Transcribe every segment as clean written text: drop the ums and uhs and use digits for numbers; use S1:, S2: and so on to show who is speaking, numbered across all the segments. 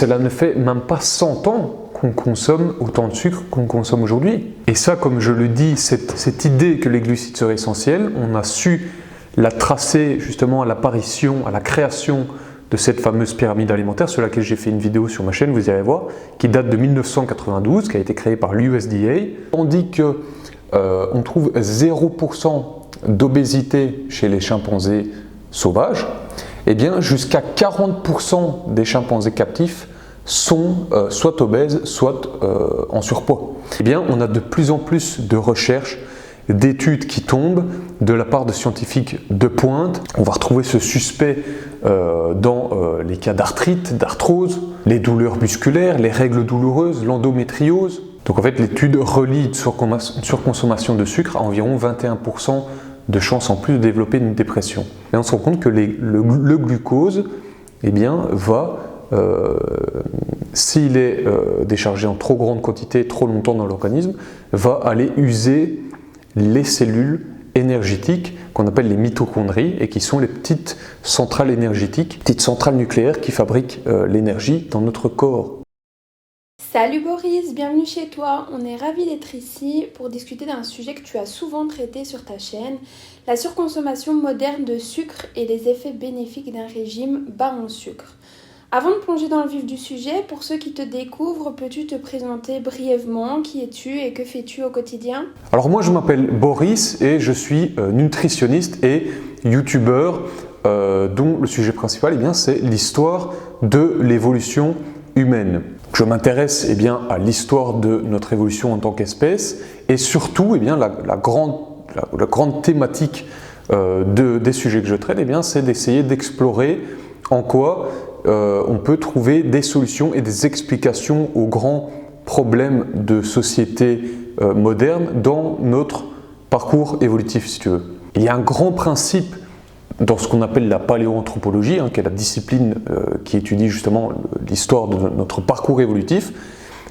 S1: cela ne fait même pas 100 ans qu'on consomme autant de sucre qu'on consomme aujourd'hui. Et ça, comme je le dis, cette idée que les glucides seraient essentiels, on a su la tracer justement à l'apparition, à la création de cette fameuse pyramide alimentaire sur laquelle j'ai fait une vidéo sur ma chaîne, vous irez voir, qui date de 1992, qui a été créée par l'USDA. On dit que on trouve 0% d'obésité chez les chimpanzés sauvages, et bien jusqu'à 40% des chimpanzés captifs sont soit obèses, soit en surpoids. Eh bien, on a de plus en plus de recherches, d'études qui tombent de la part de scientifiques de pointe. On va retrouver ce suspect dans les cas d'arthrite, d'arthrose, les douleurs musculaires, les règles douloureuses, l'endométriose. Donc en fait, l'étude relie une surconsommation de sucre à environ 21% de chances en plus de développer une dépression. Et on se rend compte que le glucose, eh bien, va, s'il est déchargé en trop grande quantité, trop longtemps dans l'organisme, va aller user les cellules énergétiques qu'on appelle les mitochondries et qui sont les petites centrales énergétiques, petites centrales nucléaires qui fabriquent l'énergie dans notre corps.
S2: Salut Boris, bienvenue chez toi. On est ravis d'être ici pour discuter d'un sujet que tu as souvent traité sur ta chaîne, la surconsommation moderne de sucre et les effets bénéfiques d'un régime bas en sucre. Avant de plonger dans le vif du sujet, pour ceux qui te découvrent, peux-tu te présenter brièvement? Qui es-tu et que fais-tu au quotidien?
S1: Alors moi je m'appelle Boris et je suis nutritionniste et youtubeur dont le sujet principal c'est l'histoire de l'évolution humaine. Je m'intéresse à l'histoire de notre évolution en tant qu'espèce et surtout la grande thématique des sujets que je traite c'est d'essayer d'explorer en quoi on peut trouver des solutions et des explications aux grands problèmes de société moderne dans notre parcours évolutif, si tu veux. Il y a un grand principe dans ce qu'on appelle la paléoanthropologie, qui est la discipline qui étudie justement l'histoire de notre parcours évolutif.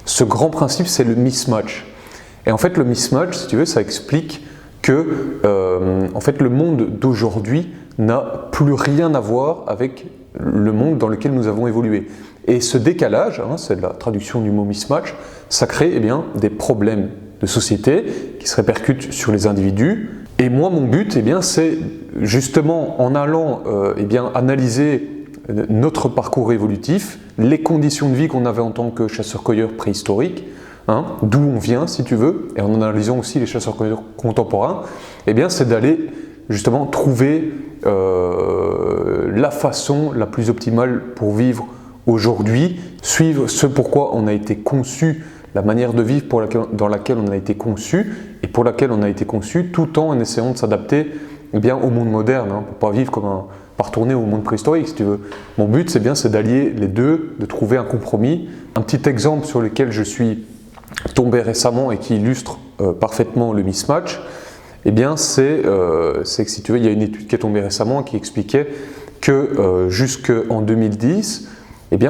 S1: Ce grand principe, c'est le mismatch. Et en fait, le mismatch, si tu veux, ça explique que le monde d'aujourd'hui n'a plus rien à voir avec le monde dans lequel nous avons évolué. Et ce décalage, c'est la traduction du mot mismatch, ça crée des problèmes de société qui se répercutent sur les individus. Et moi, mon but, c'est justement en allant analyser notre parcours évolutif, les conditions de vie qu'on avait en tant que chasseurs-cueilleurs préhistoriques, d'où on vient, si tu veux, et en analysant aussi les chasseurs-cueilleurs contemporains, c'est d'aller justement trouver la façon la plus optimale pour vivre aujourd'hui, suivre ce pourquoi on a été conçu, la manière de vivre dans laquelle on a été conçu et pour laquelle on a été conçu, tout en essayant de s'adapter au monde moderne, pour pas vivre pas retourner au monde préhistorique si tu veux. Mon but c'est d'allier les deux, de trouver un compromis. Un petit exemple sur lequel je suis tombé récemment et qui illustre parfaitement le mismatch, c'est que si tu veux, il y a une étude qui est tombée récemment qui expliquait que jusqu'en 2010,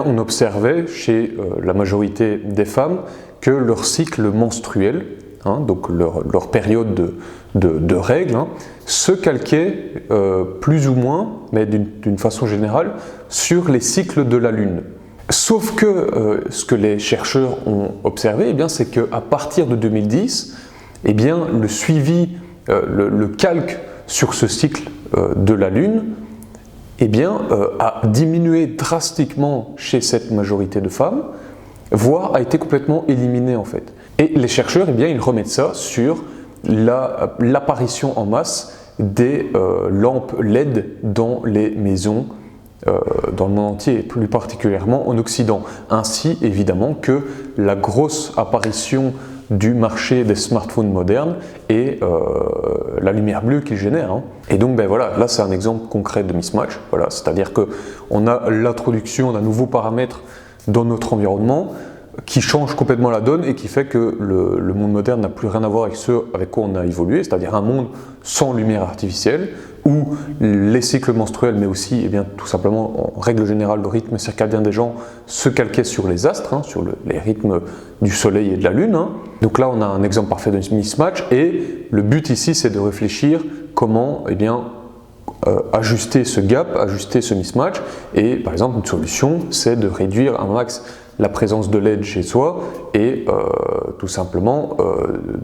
S1: on observait chez la majorité des femmes que leur cycle menstruel, donc leur période de règles, se calquait plus ou moins, mais d'une façon générale, sur les cycles de la Lune. Sauf que ce que les chercheurs ont observé, c'est qu'à partir de 2010, le suivi, le calque sur ce cycle de la Lune, a diminué drastiquement chez cette majorité de femmes, voire a été complètement éliminé en fait. Et les chercheurs, ils remettent ça sur l'apparition en masse des lampes LED dans les maisons dans le monde entier, et plus particulièrement en Occident, ainsi évidemment que la grosse apparition du marché des smartphones modernes et la lumière bleue qu'ils génèrent. Et donc là c'est un exemple concret de mismatch, c'est-à-dire qu'on a l'introduction d'un nouveau paramètre dans notre environnement qui change complètement la donne et qui fait que le monde moderne n'a plus rien à voir avec ce avec quoi on a évolué, c'est-à-dire un monde sans lumière artificielle, où les cycles menstruels, mais aussi tout simplement en règle générale le rythme circadien des gens se calquait sur les astres, sur les rythmes du soleil et de la lune. Donc là on a un exemple parfait de mismatch et le but ici c'est de réfléchir comment ajuster ce gap, ajuster ce mismatch. Et par exemple, une solution, c'est de réduire un max la présence de LED chez soi et tout simplement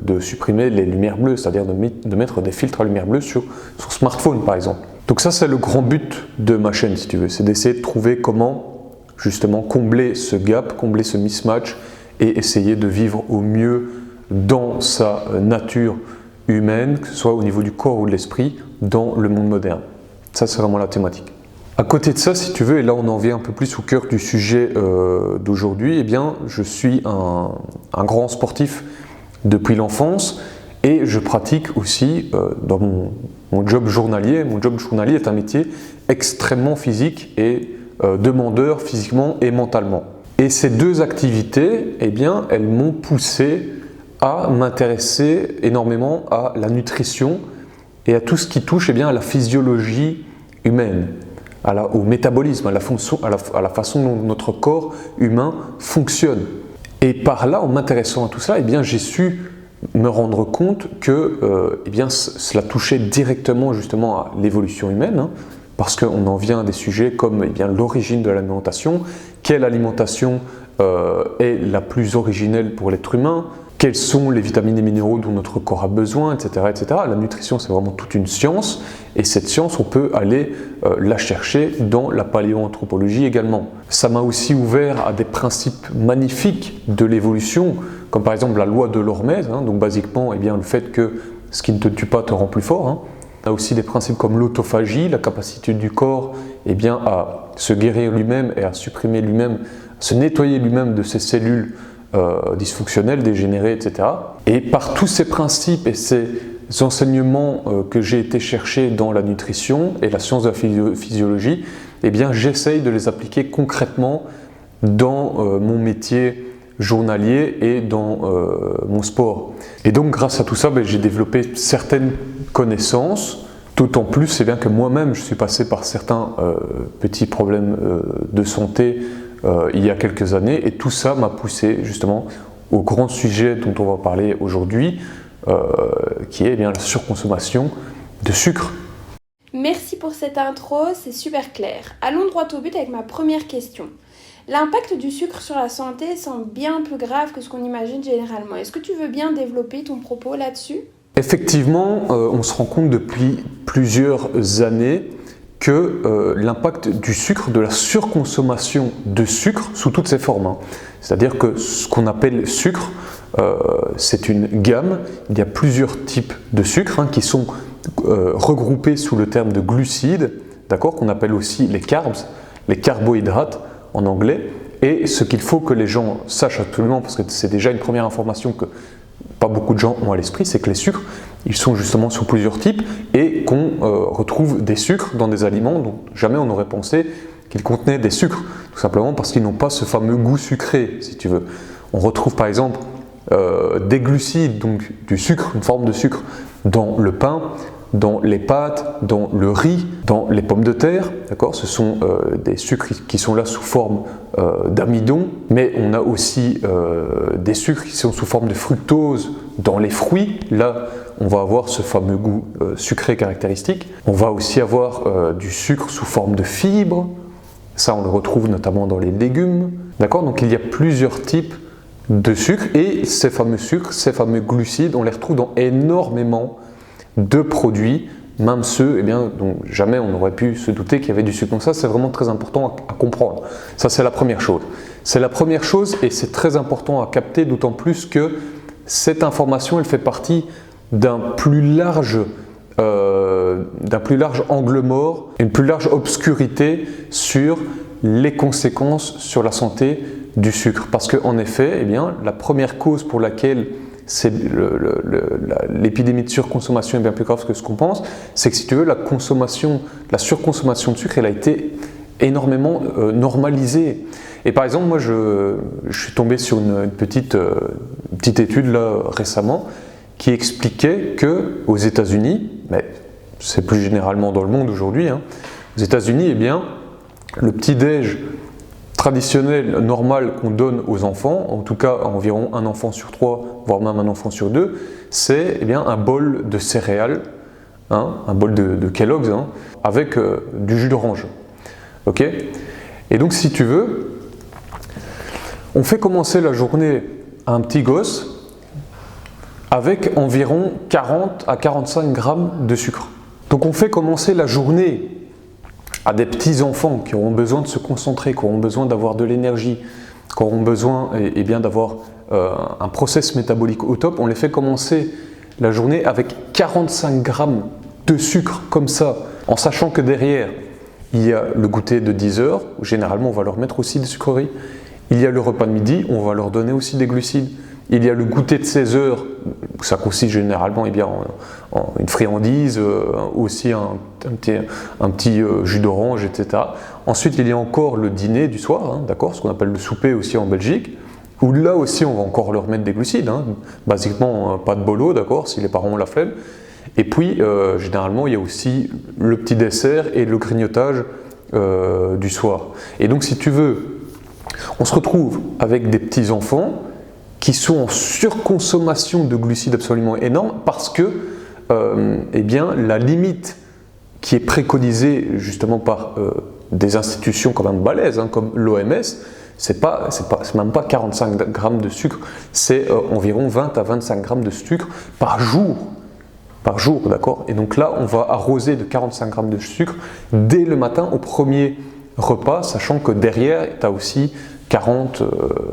S1: de supprimer les lumières bleues, c'est-à-dire de mettre des filtres à lumière bleue sur son smartphone par exemple. Donc ça c'est le grand but de ma chaîne si tu veux, c'est d'essayer de trouver comment justement combler ce gap, combler ce mismatch et essayer de vivre au mieux dans sa nature humaine, que ce soit au niveau du corps ou de l'esprit, dans le monde moderne. Ça c'est vraiment la thématique. À côté de ça, si tu veux, et là on en vient un peu plus au cœur du sujet d'aujourd'hui, eh bien je suis un grand sportif depuis l'enfance et je pratique aussi dans mon job journalier. Mon job journalier est un métier extrêmement physique et demandeur physiquement et mentalement. Et ces deux activités, eh bien, elles m'ont poussé à m'intéresser énormément à la nutrition et à tout ce qui touche eh bien, à la physiologie humaine. Au métabolisme, à la façon dont notre corps humain fonctionne. Et par là, en m'intéressant à tout ça, eh bien, j'ai su me rendre compte que eh bien, cela touchait directement justement à l'évolution humaine, hein, parce qu'on en vient à des sujets comme eh bien, l'origine de l'alimentation, quelle alimentation est la plus originelle pour l'être humain, quels sont les vitamines et minéraux dont notre corps a besoin, etc. etc. La nutrition, c'est vraiment toute une science, et cette science, on peut aller la chercher dans la paléoanthropologie également. Ça m'a aussi ouvert à des principes magnifiques de l'évolution, comme par exemple la loi de l'hormèse, hein, donc basiquement eh bien, le fait que ce qui ne te tue pas te rend plus fort. Hein. On a aussi des principes comme l'autophagie, la capacité du corps eh bien, à se guérir lui-même et à supprimer lui-même, se nettoyer lui-même de ses cellules dysfonctionnelles, dégénérées, etc. Et par tous ces principes et ces enseignements que j'ai été chercher dans la nutrition et la science de la physiologie, eh bien j'essaye de les appliquer concrètement dans mon métier journalier et dans mon sport. Et donc grâce à tout ça, j'ai développé certaines connaissances, d'autant plus bien que moi-même je suis passé par certains petits problèmes de santé il y a quelques années, et tout ça m'a poussé justement au grand sujet dont on va parler aujourd'hui, qui est eh bien, la surconsommation de sucre.
S2: Merci pour cette intro, c'est super clair. Allons droit au but avec ma première question. L'impact du sucre sur la santé semble bien plus grave que ce qu'on imagine généralement. Est-ce que tu veux bien développer ton propos là-dessus ?
S1: Effectivement, on se rend compte depuis plusieurs années que l'impact du sucre, de la surconsommation de sucre sous toutes ses formes, hein. C'est-à-dire que ce qu'on appelle sucre, c'est une gamme, il y a plusieurs types de sucre hein, qui sont regroupés sous le terme de glucides, d'accord, qu'on appelle aussi les carbs, les carbohydrates en anglais. Et ce qu'il faut que les gens sachent absolument, parce que c'est déjà une première information que pas beaucoup de gens ont à l'esprit, c'est que les sucres, ils sont justement sous plusieurs types et qu'on retrouve des sucres dans des aliments dont jamais on n'aurait pensé qu'ils contenaient des sucres, tout simplement parce qu'ils n'ont pas ce fameux goût sucré, si tu veux. On retrouve par exemple des glucides, donc du sucre, une forme de sucre, dans le pain, dans les pâtes, dans le riz, dans les pommes de terre, d'accord ? Ce sont des sucres qui sont là sous forme d'amidon, mais on a aussi des sucres qui sont sous forme de fructose dans les fruits. Là, on va avoir ce fameux goût sucré caractéristique. On va aussi avoir du sucre sous forme de fibres. Ça, on le retrouve notamment dans les légumes, d'accord ? Donc, il y a plusieurs types de sucres et ces fameux sucres, ces fameux glucides, on les retrouve dans énormément de produits, même ceux dont jamais on n'aurait pu se douter qu'il y avait du sucre. Donc ça, c'est vraiment très important à comprendre. Ça, c'est la première chose. C'est la première chose et c'est très important à capter, d'autant plus que cette information, elle fait partie d'un plus large angle mort, une plus large obscurité sur les conséquences sur la santé du sucre. Parce qu'en effet, la première cause pour laquelle l'épidémie de surconsommation est bien plus grave que ce qu'on pense, c'est que si tu veux, la surconsommation de sucre, elle a été énormément normalisée. Et par exemple, moi je suis tombé sur une petite étude là récemment qui expliquait que aux États-Unis, mais c'est plus généralement dans le monde aujourd'hui, hein, aux États-Unis, le petit-déj traditionnel, normal qu'on donne aux enfants, en tout cas environ un enfant sur 3, voire même un enfant sur 2, c'est un bol de céréales hein, un bol de Kellogg's, hein, avec du jus d'orange. Ok? Et donc si tu veux, on fait commencer la journée à un petit gosse avec environ 40 à 45 grammes de sucre. Donc on fait commencer la journée à des petits enfants qui auront besoin de se concentrer, qui auront besoin d'avoir de l'énergie, qui auront besoin bien d'avoir un process métabolique au top. On les fait commencer la journée avec 45 grammes de sucre comme ça, en sachant que derrière il y a le goûter de 10 heures, où généralement on va leur mettre aussi des sucreries. Il y a le repas de midi, on va leur donner aussi des glucides. Il y a le goûter de 16 heures, ça consiste généralement en une friandise, aussi un petit jus d'orange, etc. Ensuite, il y a encore le dîner du soir, hein, d'accord, ce qu'on appelle le souper aussi en Belgique, où là aussi on va encore leur mettre des glucides, hein, basiquement pas de bolo, d'accord, si les parents ont la flemme. Et puis, généralement, il y a aussi le petit dessert et le grignotage du soir. Et donc, si tu veux, on se retrouve avec des petits enfants qui sont en surconsommation de glucides absolument énorme parce que eh bien, la limite qui est préconisée justement par des institutions quand même balèzes, hein, comme l'OMS, c'est même pas 45 grammes de sucre, c'est environ 20 à 25 grammes de sucre par jour. Par jour, d'accord? Et donc là, on va arroser de 45 grammes de sucre dès le matin au premier repas, sachant que derrière, tu as aussi 40,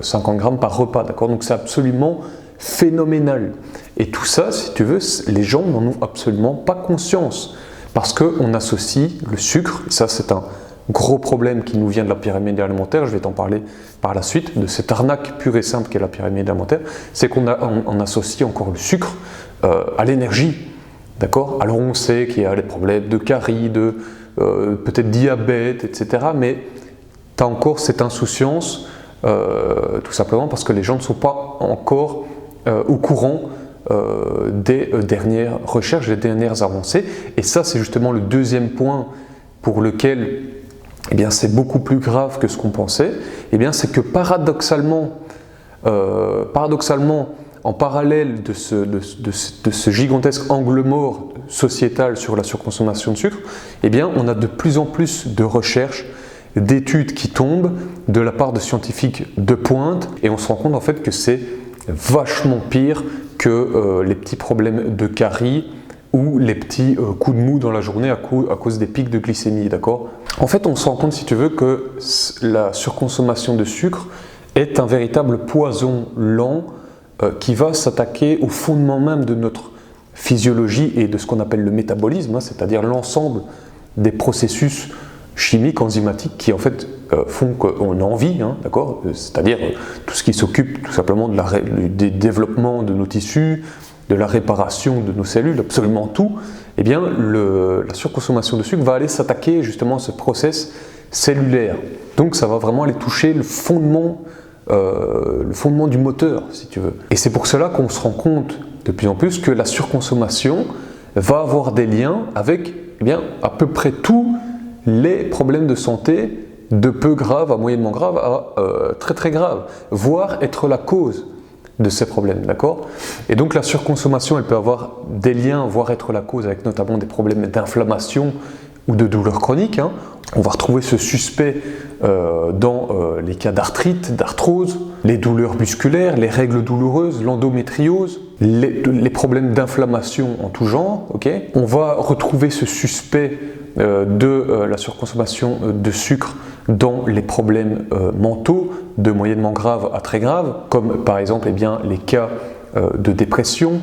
S1: 50 grammes par repas, d'accord? Donc c'est absolument phénoménal. Et tout ça, si tu veux, les gens n'en ont absolument pas conscience, parce qu'on associe le sucre, et ça c'est un gros problème qui nous vient de la pyramide alimentaire, je vais t'en parler par la suite, de cette arnaque pure et simple qu'est la pyramide alimentaire, c'est qu'on associe encore le sucre à l'énergie, d'accord? Alors on sait qu'il y a des problèmes de carie, de peut-être diabète, etc. Mais tu as encore cette insouciance, tout simplement parce que les gens ne sont pas encore au courant des dernières recherches, des dernières avancées. Et ça, c'est justement le deuxième point pour lequel eh bien, c'est beaucoup plus grave que ce qu'on pensait. Eh bien, c'est que paradoxalement, en parallèle de ce gigantesque angle mort sociétal sur la surconsommation de sucre, eh bien, on a de plus en plus de recherches, d'études qui tombent de la part de scientifiques de pointe, et on se rend compte en fait que c'est vachement pire que les petits problèmes de carie ou les petits coups de mou dans la journée à cause des pics de glycémie, d'accord? En fait, on se rend compte, si tu veux, que la surconsommation de sucre est un véritable poison lent qui va s'attaquer au fondement même de notre physiologie et de ce qu'on appelle le métabolisme, hein, c'est-à-dire l'ensemble des processus chimiques, enzymatiques qui en fait font qu'on a envie, hein, d'accord, c'est-à-dire tout ce qui s'occupe tout simplement du développement de nos tissus, de la réparation de nos cellules, absolument tout. Eh bien, la surconsommation de sucre va aller s'attaquer justement à ce process cellulaire. Donc ça va vraiment aller toucher le fondement du moteur, si tu veux. Et c'est pour cela qu'on se rend compte de plus en plus que la surconsommation va avoir des liens avec eh bien, à peu près tous les problèmes de santé, de peu graves à moyennement graves à très très graves, voire être la cause de ces problèmes, d'accord? Et donc la surconsommation, elle peut avoir des liens, voire être la cause avec notamment des problèmes d'inflammation ou de douleurs chroniques, hein. On va retrouver ce suspect dans les cas d'arthrite, d'arthrose, les douleurs musculaires, les règles douloureuses, l'endométriose, les problèmes d'inflammation en tout genre. Okay, on va retrouver ce suspect de la surconsommation de sucre dans les problèmes mentaux, de moyennement graves à très graves, comme par exemple eh bien, les cas de dépression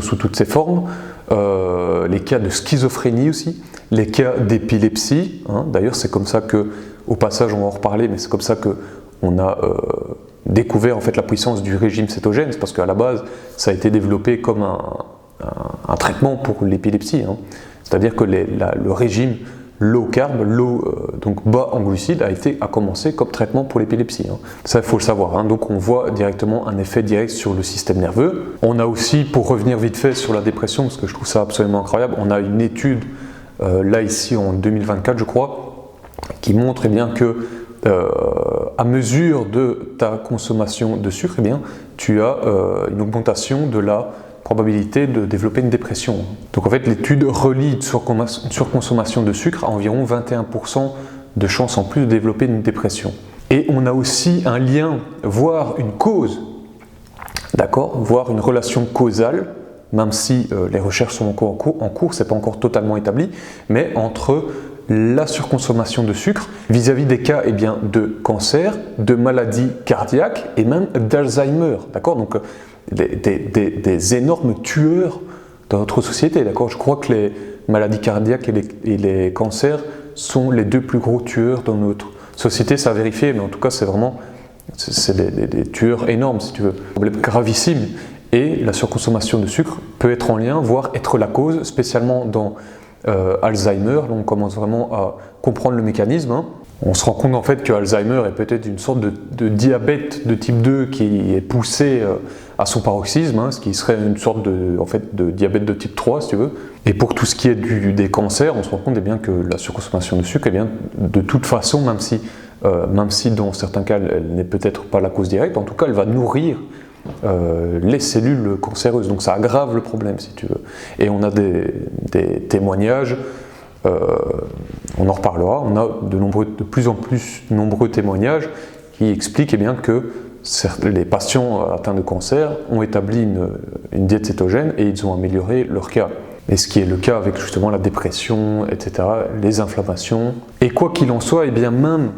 S1: sous toutes ses formes, les cas de schizophrénie aussi, les cas d'épilepsie, hein. D'ailleurs c'est comme ça que, au passage on va en reparler, mais c'est comme ça qu'on a découvert en fait la puissance du régime cétogène, c'est parce qu'à la base ça a été développé comme un traitement pour l'épilepsie, hein. C'est-à-dire que le régime low carb, donc bas en glucides, a commencé comme traitement pour l'épilepsie, hein. Ça il faut le savoir, hein. Donc on voit directement un effet direct sur le système nerveux. On a aussi, pour revenir vite fait sur la dépression, parce que je trouve ça absolument incroyable, on a une étude là ici en 2024 je crois, qui montre eh bien, que à mesure de ta consommation de sucre, eh bien, tu as une augmentation de la probabilité de développer une dépression. Donc en fait, l'étude relie une surconsommation de sucre à environ 21% de chances en plus de développer une dépression. Et on a aussi un lien, voire une cause, d'accord, voire une relation causale, même si les recherches sont encore en cours, c'est pas encore totalement établi, mais entre la surconsommation de sucre vis-à-vis des cas de cancer, de maladies cardiaques et même d'Alzheimer, d'accord, donc des énormes tueurs dans notre société, d'accord. Je crois que les maladies cardiaques et les cancers sont les 2 plus gros tueurs dans notre société, ça a vérifié, mais en tout cas c'est des tueurs énormes si tu veux, problème gravissime. Et la surconsommation de sucre peut être en lien, voire être la cause, spécialement dans Alzheimer. Là, on commence vraiment à comprendre le mécanisme. On se rend compte en fait que Alzheimer est peut-être une sorte de diabète de type 2 qui est poussé à son paroxysme, ce qui serait une sorte de diabète de type 3 si tu veux. Et pour tout ce qui est des cancers, on se rend compte que la surconsommation de sucre, de toute façon, même si dans certains cas elle n'est peut-être pas la cause directe, en tout cas elle va nourrir les cellules cancéreuses, donc ça aggrave le problème si tu veux. Et on a des témoignages, on en reparlera, on a de plus en plus nombreux témoignages qui expliquent que les patients atteints de cancer ont établi une diète cétogène et ils ont amélioré leur cas. Et ce qui est le cas avec justement la dépression, etc., les inflammations. Et quoi qu'il en soit, même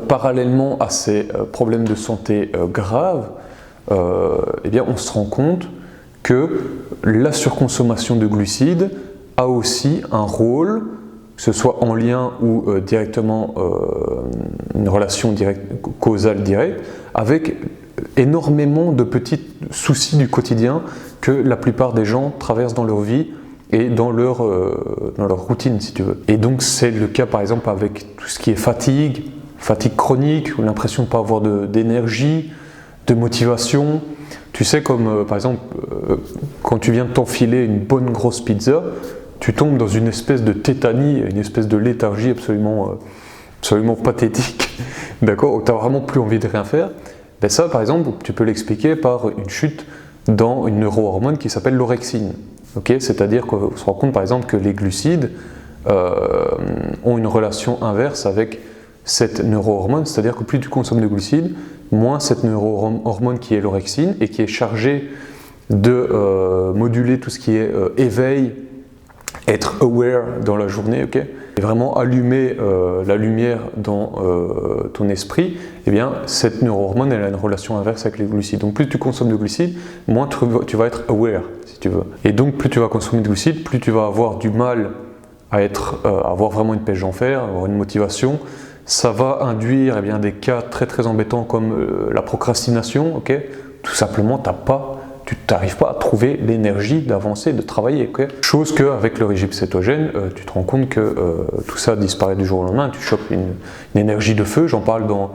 S1: parallèlement à ces problèmes de santé graves, on se rend compte que la surconsommation de glucides a aussi un rôle, que ce soit en lien ou directement une relation causale directe, avec énormément de petits soucis du quotidien que la plupart des gens traversent dans leur vie et dans leur routine si tu veux. Et donc c'est le cas par exemple avec tout ce qui est fatigue chronique, ou l'impression de ne pas avoir d'énergie, de motivation. Tu sais, comme par exemple quand tu viens de t'enfiler une bonne grosse pizza, tu tombes dans une espèce de tétanie, une espèce de léthargie absolument pathétique, d'accord, où tu n'as vraiment plus envie de rien faire. Ça par exemple, tu peux l'expliquer par une chute dans une neurohormone qui s'appelle l'orexine. Okay, c'est-à-dire qu'on se rend compte par exemple que les glucides ont une relation inverse avec cette neurohormone, c'est-à-dire que plus tu consommes de glucides, moins cette neurohormone qui est l'orexine et qui est chargée de moduler tout ce qui est éveil, être aware dans la journée, okay, et vraiment allumer la lumière dans ton esprit, cette neurohormone elle a une relation inverse avec les glucides. Donc plus tu consommes de glucides, moins tu vas être aware si tu veux. Et donc plus tu vas consommer de glucides, plus tu vas avoir du mal à avoir vraiment une pêche d'enfer, avoir une motivation. Ça va induire des cas très très embêtants comme la procrastination, okay. Tout simplement tu n'arrives pas à trouver l'énergie d'avancer, de travailler. Okay. Chose qu'avec le régime cétogène, tu te rends compte que tout ça disparaît du jour au lendemain, tu chopes une énergie de feu, j'en parle dans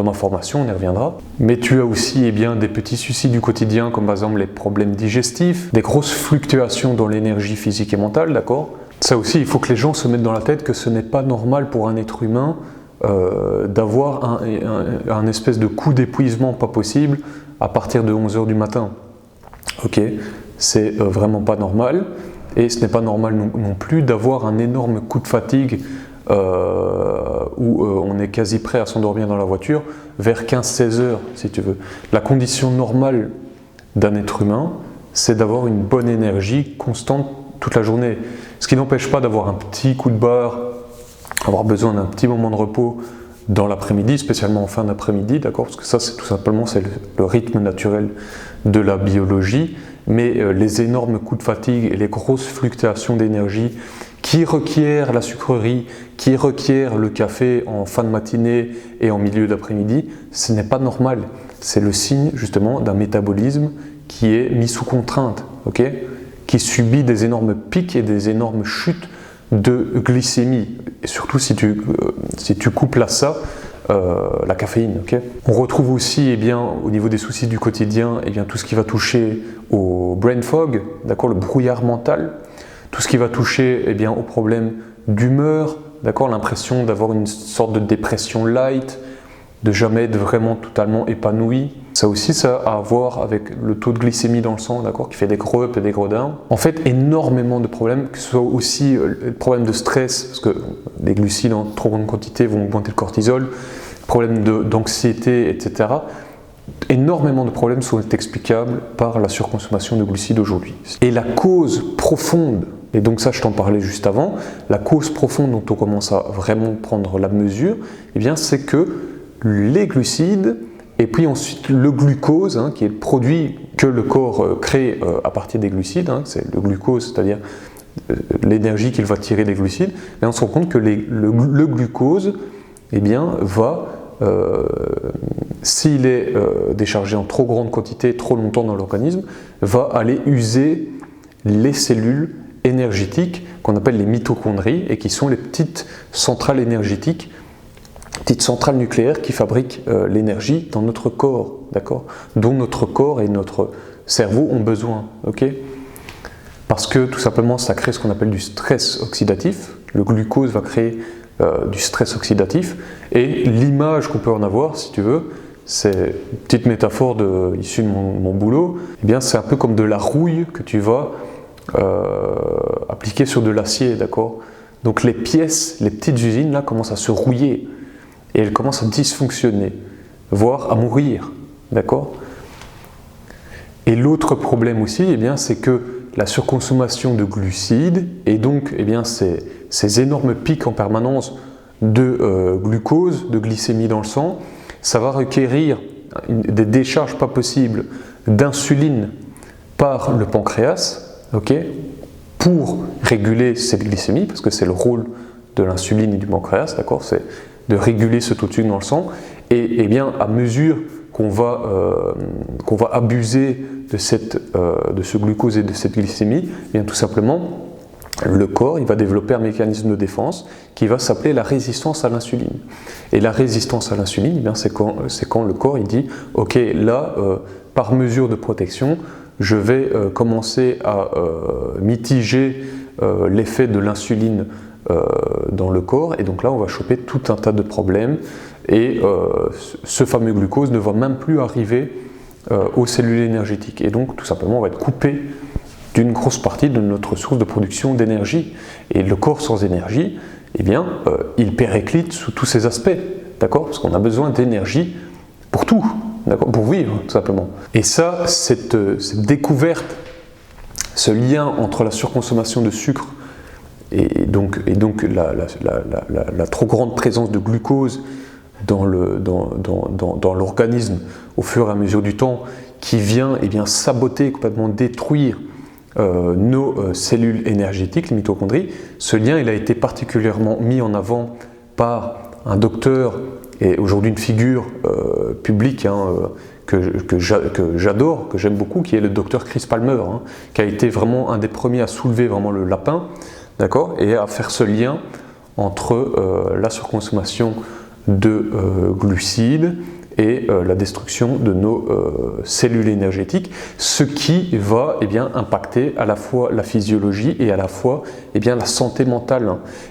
S1: ma formation, on y reviendra. Mais tu as aussi des petits soucis du quotidien, comme par exemple les problèmes digestifs, des grosses fluctuations dans l'énergie physique et mentale, d'accord. Ça aussi, il faut que les gens se mettent dans la tête que ce n'est pas normal pour un être humain d'avoir un espèce de coup d'épuisement pas possible à partir de 11h du matin. Ok, c'est vraiment pas normal, et ce n'est pas normal non plus d'avoir un énorme coup de fatigue où on est quasi prêt à s'endormir dans la voiture vers 15-16 heures si tu veux. La condition normale d'un être humain, c'est d'avoir une bonne énergie constante toute la journée. Ce qui n'empêche pas d'avoir un petit coup de barre, avoir besoin d'un petit moment de repos dans l'après-midi, spécialement en fin d'après-midi, d'accord, parce que ça c'est tout simplement le rythme naturel de la biologie, mais les énormes coups de fatigue et les grosses fluctuations d'énergie qui requièrent la sucrerie, qui requièrent le café en fin de matinée et en milieu d'après-midi, ce n'est pas normal. C'est le signe justement d'un métabolisme qui est mis sous contrainte, okay, qui subit des énormes pics et des énormes chutes de glycémie, et surtout si tu couples à ça la caféine. Okay. On retrouve aussi au niveau des soucis du quotidien tout ce qui va toucher au brain fog, d'accord, le brouillard mental, tout ce qui va toucher aux problèmes d'humeur, d'accord, l'impression d'avoir une sorte de dépression light, de jamais être vraiment totalement épanoui, Ça aussi, ça a à voir avec le taux de glycémie dans le sang, d'accord, qui fait des gros up et des gros down. En fait, énormément de problèmes, que ce soit aussi le problème de stress, parce que les glucides en trop grande quantité vont augmenter le cortisol, problème d'anxiété, etc. Énormément de problèmes sont explicables par la surconsommation de glucides aujourd'hui. Et la cause profonde, et donc ça je t'en parlais juste avant, la cause profonde dont on commence à vraiment prendre la mesure, eh bien c'est que les glucides, et puis ensuite le glucose, qui est le produit que le corps crée à partir des glucides, c'est le glucose, c'est-à-dire l'énergie qu'il va tirer des glucides, et on se rend compte que le glucose eh bien, va, s'il est déchargé en trop grande quantité, trop longtemps dans l'organisme, va aller user les cellules énergétiques qu'on appelle les mitochondries et qui sont les petites centrales énergétiques, petites centrales nucléaires qui fabriquent l'énergie dans notre corps, d'accord, dont notre corps et notre cerveau ont besoin, ok. Parce que tout simplement ça crée ce qu'on appelle du stress oxydatif. Le glucose va créer du stress oxydatif, et l'image qu'on peut en avoir, si tu veux, c'est une petite métaphore issue de mon boulot, eh bien c'est un peu comme de la rouille que tu vas appliquer sur de l'acier, d'accord. Donc les pièces, les petites usines là commencent à se rouiller et elles commencent à dysfonctionner, voire à mourir, d'accord. Et l'autre problème aussi, eh bien c'est que la surconsommation de glucides et donc eh bien, ces énormes pics en permanence de glucose, de glycémie dans le sang, ça va requérir des décharges pas possibles d'insuline par le pancréas, okay, pour réguler cette glycémie, parce que c'est le rôle de l'insuline et du pancréas, d'accord, c'est de réguler ce taux de sucre dans le sang, et eh bien, à mesure qu'on va abuser de ce glucose et de cette glycémie, eh bien, tout simplement, le corps il va développer un mécanisme de défense qui va s'appeler la résistance à l'insuline. Et la résistance à l'insuline, eh bien, c'est quand le corps il dit « Ok, là, par mesure de protection, je vais commencer à mitiger l'effet de l'insuline dans le corps, et donc là, on va choper tout un tas de problèmes. Et ce fameux glucose ne va même plus arriver aux cellules énergétiques. Et donc, tout simplement, on va être coupé d'une grosse partie de notre source de production d'énergie. Et le corps sans énergie, eh bien, il périclite sous tous ses aspects, d'accord ? Parce qu'on a besoin d'énergie pour tout, d'accord ? Pour vivre, tout simplement. Et ça, cette découverte, ce lien entre la surconsommation de sucre et donc la trop grande présence de glucose dans l'organisme au fur et à mesure du temps, qui vient eh bien, saboter, complètement détruire nos cellules énergétiques, les mitochondries. Ce lien il a été particulièrement mis en avant par un docteur et aujourd'hui une figure publique que j'adore, que j'aime beaucoup, qui est le docteur Chris Palmer, qui a été vraiment un des premiers à soulever vraiment le lapin, d'accord, et à faire ce lien entre la surconsommation de glucides et la destruction de nos cellules énergétiques, ce qui va eh bien, impacter à la fois la physiologie et à la fois eh bien, la santé mentale.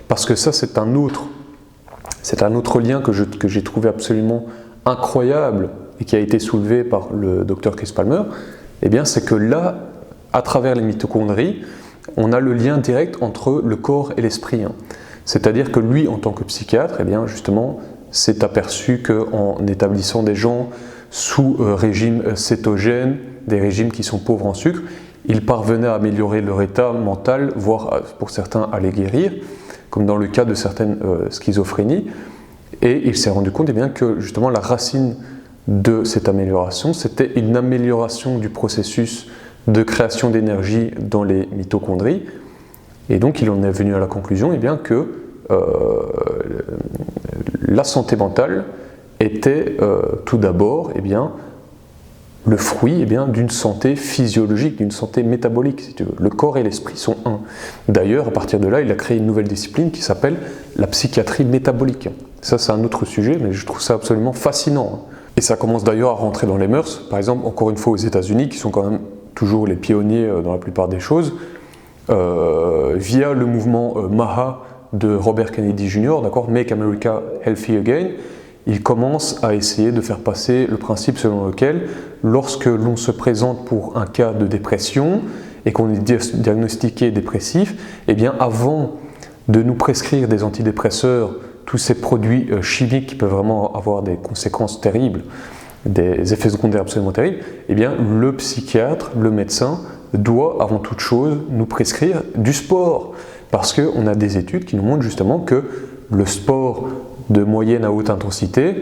S1: Parce que ça, c'est un autre lien que j'ai trouvé absolument incroyable et qui a été soulevé par le docteur Chris Palmer. Eh bien, c'est que là, à travers les mitochondries, on a le lien direct entre le corps et l'esprit. C'est-à-dire que lui, en tant que psychiatre, eh bien, justement, s'est aperçu qu'en établissant des gens sous régime cétogène, des régimes qui sont pauvres en sucre, il parvenait à améliorer leur état mental, voire pour certains à les guérir, comme dans le cas de certaines schizophrénies. Et il s'est rendu compte eh bien, que justement la racine de cette amélioration, c'était une amélioration du processus de création d'énergie dans les mitochondries. Et donc il en est venu à la conclusion eh bien, que la santé mentale était tout d'abord eh bien, le fruit eh bien, d'une santé physiologique, d'une santé métabolique, si tu veux. Le corps et l'esprit sont un. D'ailleurs, à partir de là, il a créé une nouvelle discipline qui s'appelle la psychiatrie métabolique. Ça, c'est un autre sujet, mais je trouve ça absolument fascinant. Et ça commence d'ailleurs à rentrer dans les mœurs. Par exemple, encore une fois aux États-Unis, qui sont quand même toujours les pionniers dans la plupart des choses, via le mouvement MAHA de Robert Kennedy Jr., d'accord, Make America Healthy Again, il commence à essayer de faire passer le principe selon lequel, lorsque l'on se présente pour un cas de dépression et qu'on est diagnostiqué dépressif, eh bien avant de nous prescrire des antidépresseurs, tous ces produits chimiques qui peuvent vraiment avoir des conséquences terribles, des effets secondaires absolument terribles, eh bien le psychiatre, le médecin, doit avant toute chose nous prescrire du sport. Parce qu'on a des études qui nous montrent justement que le sport de moyenne à haute intensité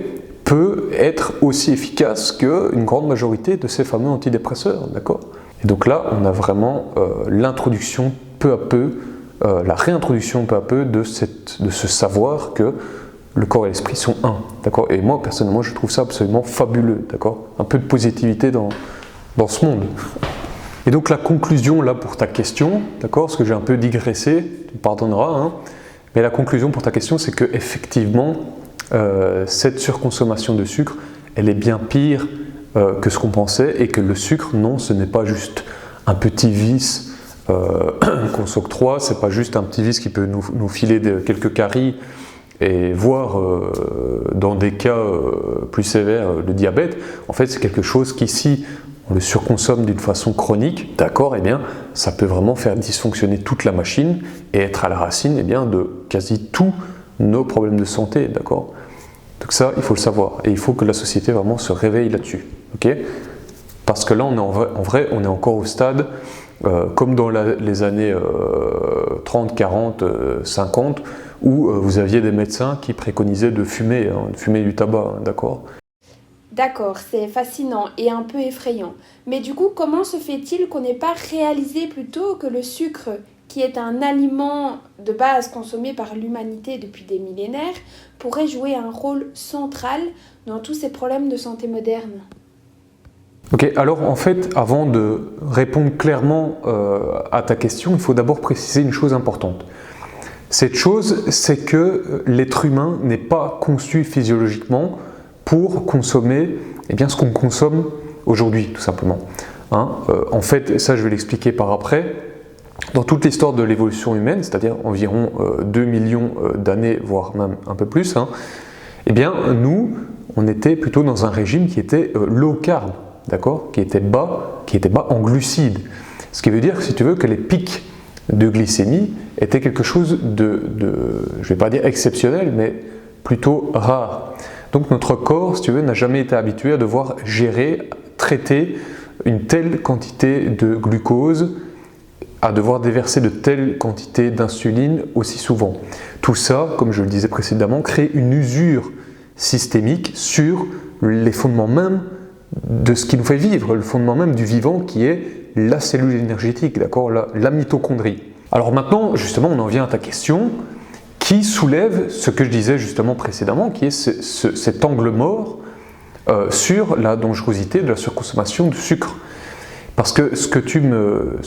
S1: peut être aussi efficace qu'une grande majorité de ces fameux antidépresseurs, d'accord ? Et donc là, on a vraiment l'introduction peu à peu, la réintroduction peu à peu de ce savoir que le corps et l'esprit sont un, d'accord ? Et moi, personnellement, je trouve ça absolument fabuleux, d'accord ? Un peu de positivité dans ce monde. Et donc la conclusion là pour ta question, d'accord, parce que j'ai un peu digressé, tu me pardonneras, hein, mais la conclusion pour ta question, c'est que effectivement cette surconsommation de sucre, elle est bien pire que ce qu'on pensait, et que le sucre, non, ce n'est pas juste un petit vice qu'on s'octroie, c'est pas juste un petit vice qui peut nous filer quelques caries et voire dans des cas plus sévères le diabète. En fait, c'est quelque chose qui, si on le surconsomme d'une façon chronique, d'accord, eh bien, ça peut vraiment faire dysfonctionner toute la machine et être à la racine, eh bien, de quasi tous nos problèmes de santé, d'accord. Donc ça, il faut le savoir, et il faut que la société vraiment se réveille là-dessus, ok. Parce que là, on est en vrai, on est encore au stade, comme dans les années 30, 40, 50, où vous aviez des médecins qui préconisaient de fumer du tabac, hein, d'accord.
S2: D'accord, c'est fascinant et un peu effrayant. Mais du coup, comment se fait-il qu'on n'ait pas réalisé plus tôt que le sucre, qui est un aliment de base consommé par l'humanité depuis des millénaires, pourrait jouer un rôle central dans tous ces problèmes de santé modernes ?
S1: Ok, alors en fait, avant de répondre clairement à ta question, il faut d'abord préciser une chose importante. Cette chose, c'est que l'être humain n'est pas conçu physiologiquement pour consommer ce qu'on consomme aujourd'hui, tout simplement. En fait, ça je vais l'expliquer par après, dans toute l'histoire de l'évolution humaine, c'est-à-dire environ 2 millions d'années, voire même un peu plus, nous, on était plutôt dans un régime qui était low carb, d'accord, qui était bas en glucides. Ce qui veut dire, si tu veux, que les pics de glycémie étaient quelque chose de je ne vais pas dire exceptionnel, mais plutôt rare. Donc notre corps, si tu veux, n'a jamais été habitué à devoir gérer, traiter une telle quantité de glucose, à devoir déverser de telles quantités d'insuline aussi souvent. Tout ça, comme je le disais précédemment, crée une usure systémique sur les fondements même de ce qui nous fait vivre, le fondement même du vivant qui est la cellule énergétique, d'accord, la mitochondrie. Alors maintenant, justement, on en vient à ta question, qui soulève ce que je disais justement précédemment, qui est cet angle mort sur la dangerosité de la surconsommation de sucre. Parce que ce que tu me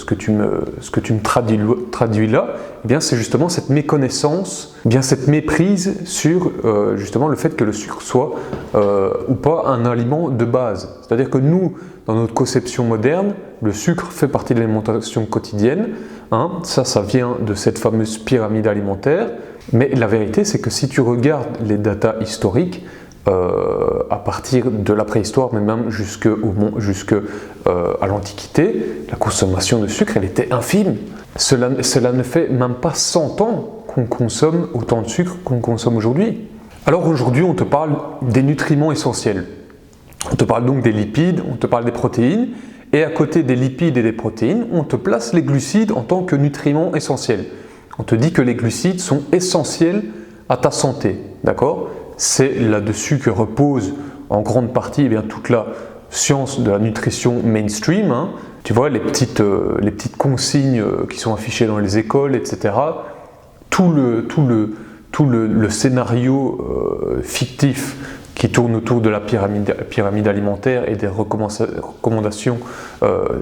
S1: traduis là, c'est justement cette méconnaissance, cette méprise sur justement le fait que le sucre soit ou pas un aliment de base. C'est-à-dire que nous, dans notre conception moderne, le sucre fait partie de l'alimentation quotidienne. Ça vient de cette fameuse pyramide alimentaire. Mais la vérité, c'est que si tu regardes les datas historiques, à partir de la préhistoire, mais même jusqu'à l'Antiquité, la consommation de sucre, elle était infime. Cela ne fait même pas 100 ans qu'on consomme autant de sucre qu'on consomme aujourd'hui. Alors aujourd'hui, on te parle des nutriments essentiels. On te parle donc des lipides, on te parle des protéines, et à côté des lipides et des protéines, on te place les glucides en tant que nutriments essentiels. On te dit que les glucides sont essentiels à ta santé, d'accord ? C'est là-dessus que repose en grande partie toute la science de la nutrition mainstream. Tu vois, les petites consignes qui sont affichées dans les écoles, etc. Tout le scénario fictif qui tourne autour de la pyramide alimentaire et des recommandations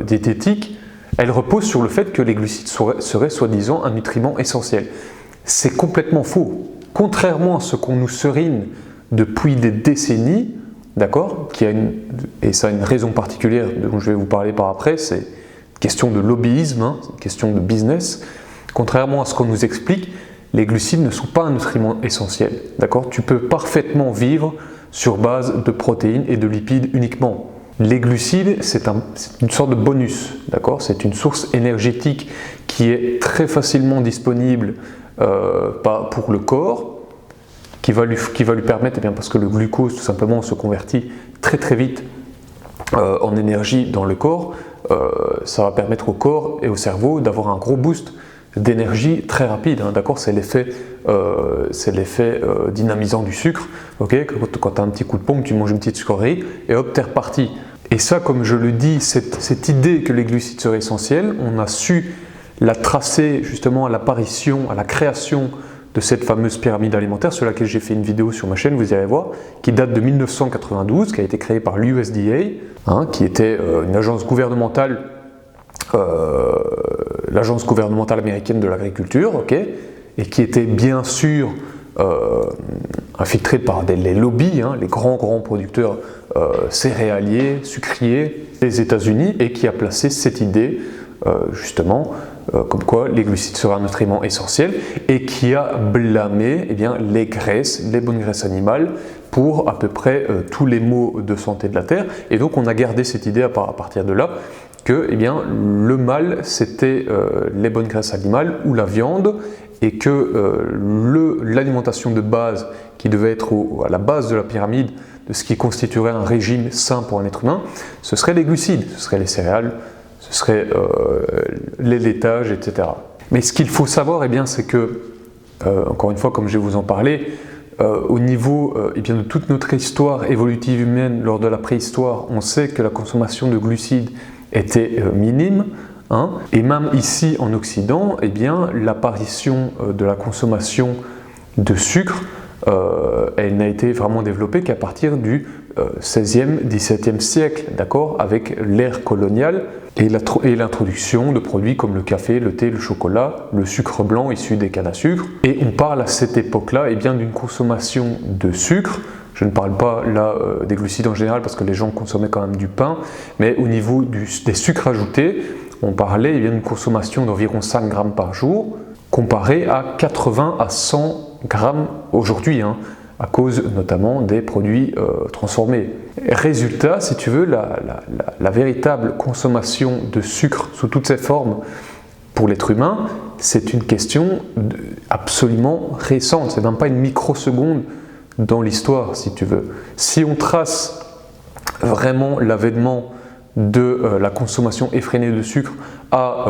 S1: diététiques, elle repose sur le fait que les glucides seraient soi-disant un nutriment essentiel. C'est complètement faux. Contrairement à ce qu'on nous serine depuis des décennies, d'accord, et ça a une raison particulière dont je vais vous parler par après, c'est une question de lobbyisme, une question de business. Contrairement à ce qu'on nous explique, les glucides ne sont pas un nutriment essentiel, d'accord. Tu peux parfaitement vivre sur base de protéines et de lipides uniquement. Les glucides, c'est une sorte de bonus, d'accord? C'est une source énergétique qui est très facilement disponible pour le corps, qui va lui permettre, parce que le glucose tout simplement se convertit très très vite en énergie dans le corps, ça va permettre au corps et au cerveau d'avoir un gros boost d'énergie très rapide, hein, d'accord? C'est l'effet dynamisant du sucre, okay? Quand tu as un petit coup de pompe, tu manges une petite sucrerie et hop, t'es reparti. Et ça, comme je le dis, cette idée que les glucides seraient essentiels, on a su la tracer justement à l'apparition, à la création de cette fameuse pyramide alimentaire sur laquelle j'ai fait une vidéo sur ma chaîne, vous irez voir, qui date de 1992, qui a été créée par l'USDA, hein, qui était une agence gouvernementale, l'agence gouvernementale américaine de l'agriculture, okay, et qui était bien sûr infiltrée par les lobbies, hein, les grands producteurs céréaliers, sucriers des États-Unis, et qui a placé cette idée justement comme quoi les glucides seraient un nutriment essentiel, et qui a blâmé les graisses, les bonnes graisses animales pour à peu près tous les maux de santé de la Terre. Et donc on a gardé cette idée à partir de là que le mal c'était les bonnes graisses animales ou la viande, et que l'alimentation de base qui devait être à la base de la pyramide de ce qui constituerait un régime sain pour un être humain, ce serait les glucides, ce seraient les céréales, ce serait les laitages, etc. Mais ce qu'il faut savoir, c'est que, encore une fois, comme je vais vous en parler, au niveau de toute notre histoire évolutive humaine lors de la préhistoire, on sait que la consommation de glucides était minime, hein, et même ici en Occident, l'apparition de la consommation de sucre, elle n'a été vraiment développée qu'à partir du 16e, 17e siècle, d'accord, avec l'ère coloniale et l'introduction de produits comme le café, le thé, le chocolat, le sucre blanc issu des cannes à sucre. Et on parle à cette époque-là d'une consommation de sucre. Je ne parle pas là des glucides en général parce que les gens consommaient quand même du pain, mais au niveau des sucres ajoutés, on parlait d'une consommation d'environ 5 grammes par jour, comparé à 80 à 100 grammes aujourd'hui, hein, à cause notamment des produits transformés. Résultat, si tu veux, la véritable consommation de sucre sous toutes ses formes pour l'être humain, c'est une question absolument récente, c'est même pas une microseconde dans l'histoire, si tu veux. Si on trace vraiment l'avènement de la consommation effrénée de sucre à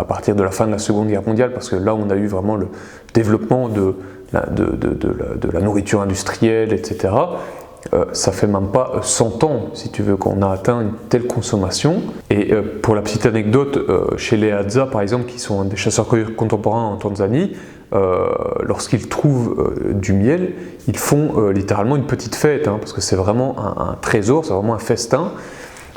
S1: partir de la fin de la Seconde Guerre mondiale, parce que là on a eu vraiment le développement de la nourriture industrielle, etc. Ça fait même pas 100 ans, si tu veux, qu'on a atteint une telle consommation. Et pour la petite anecdote, chez les Hadza, par exemple, qui sont des chasseurs-cueilleurs contemporains en Tanzanie, lorsqu'ils trouvent du miel, ils font littéralement une petite fête, hein, parce que c'est vraiment un trésor, c'est vraiment un festin.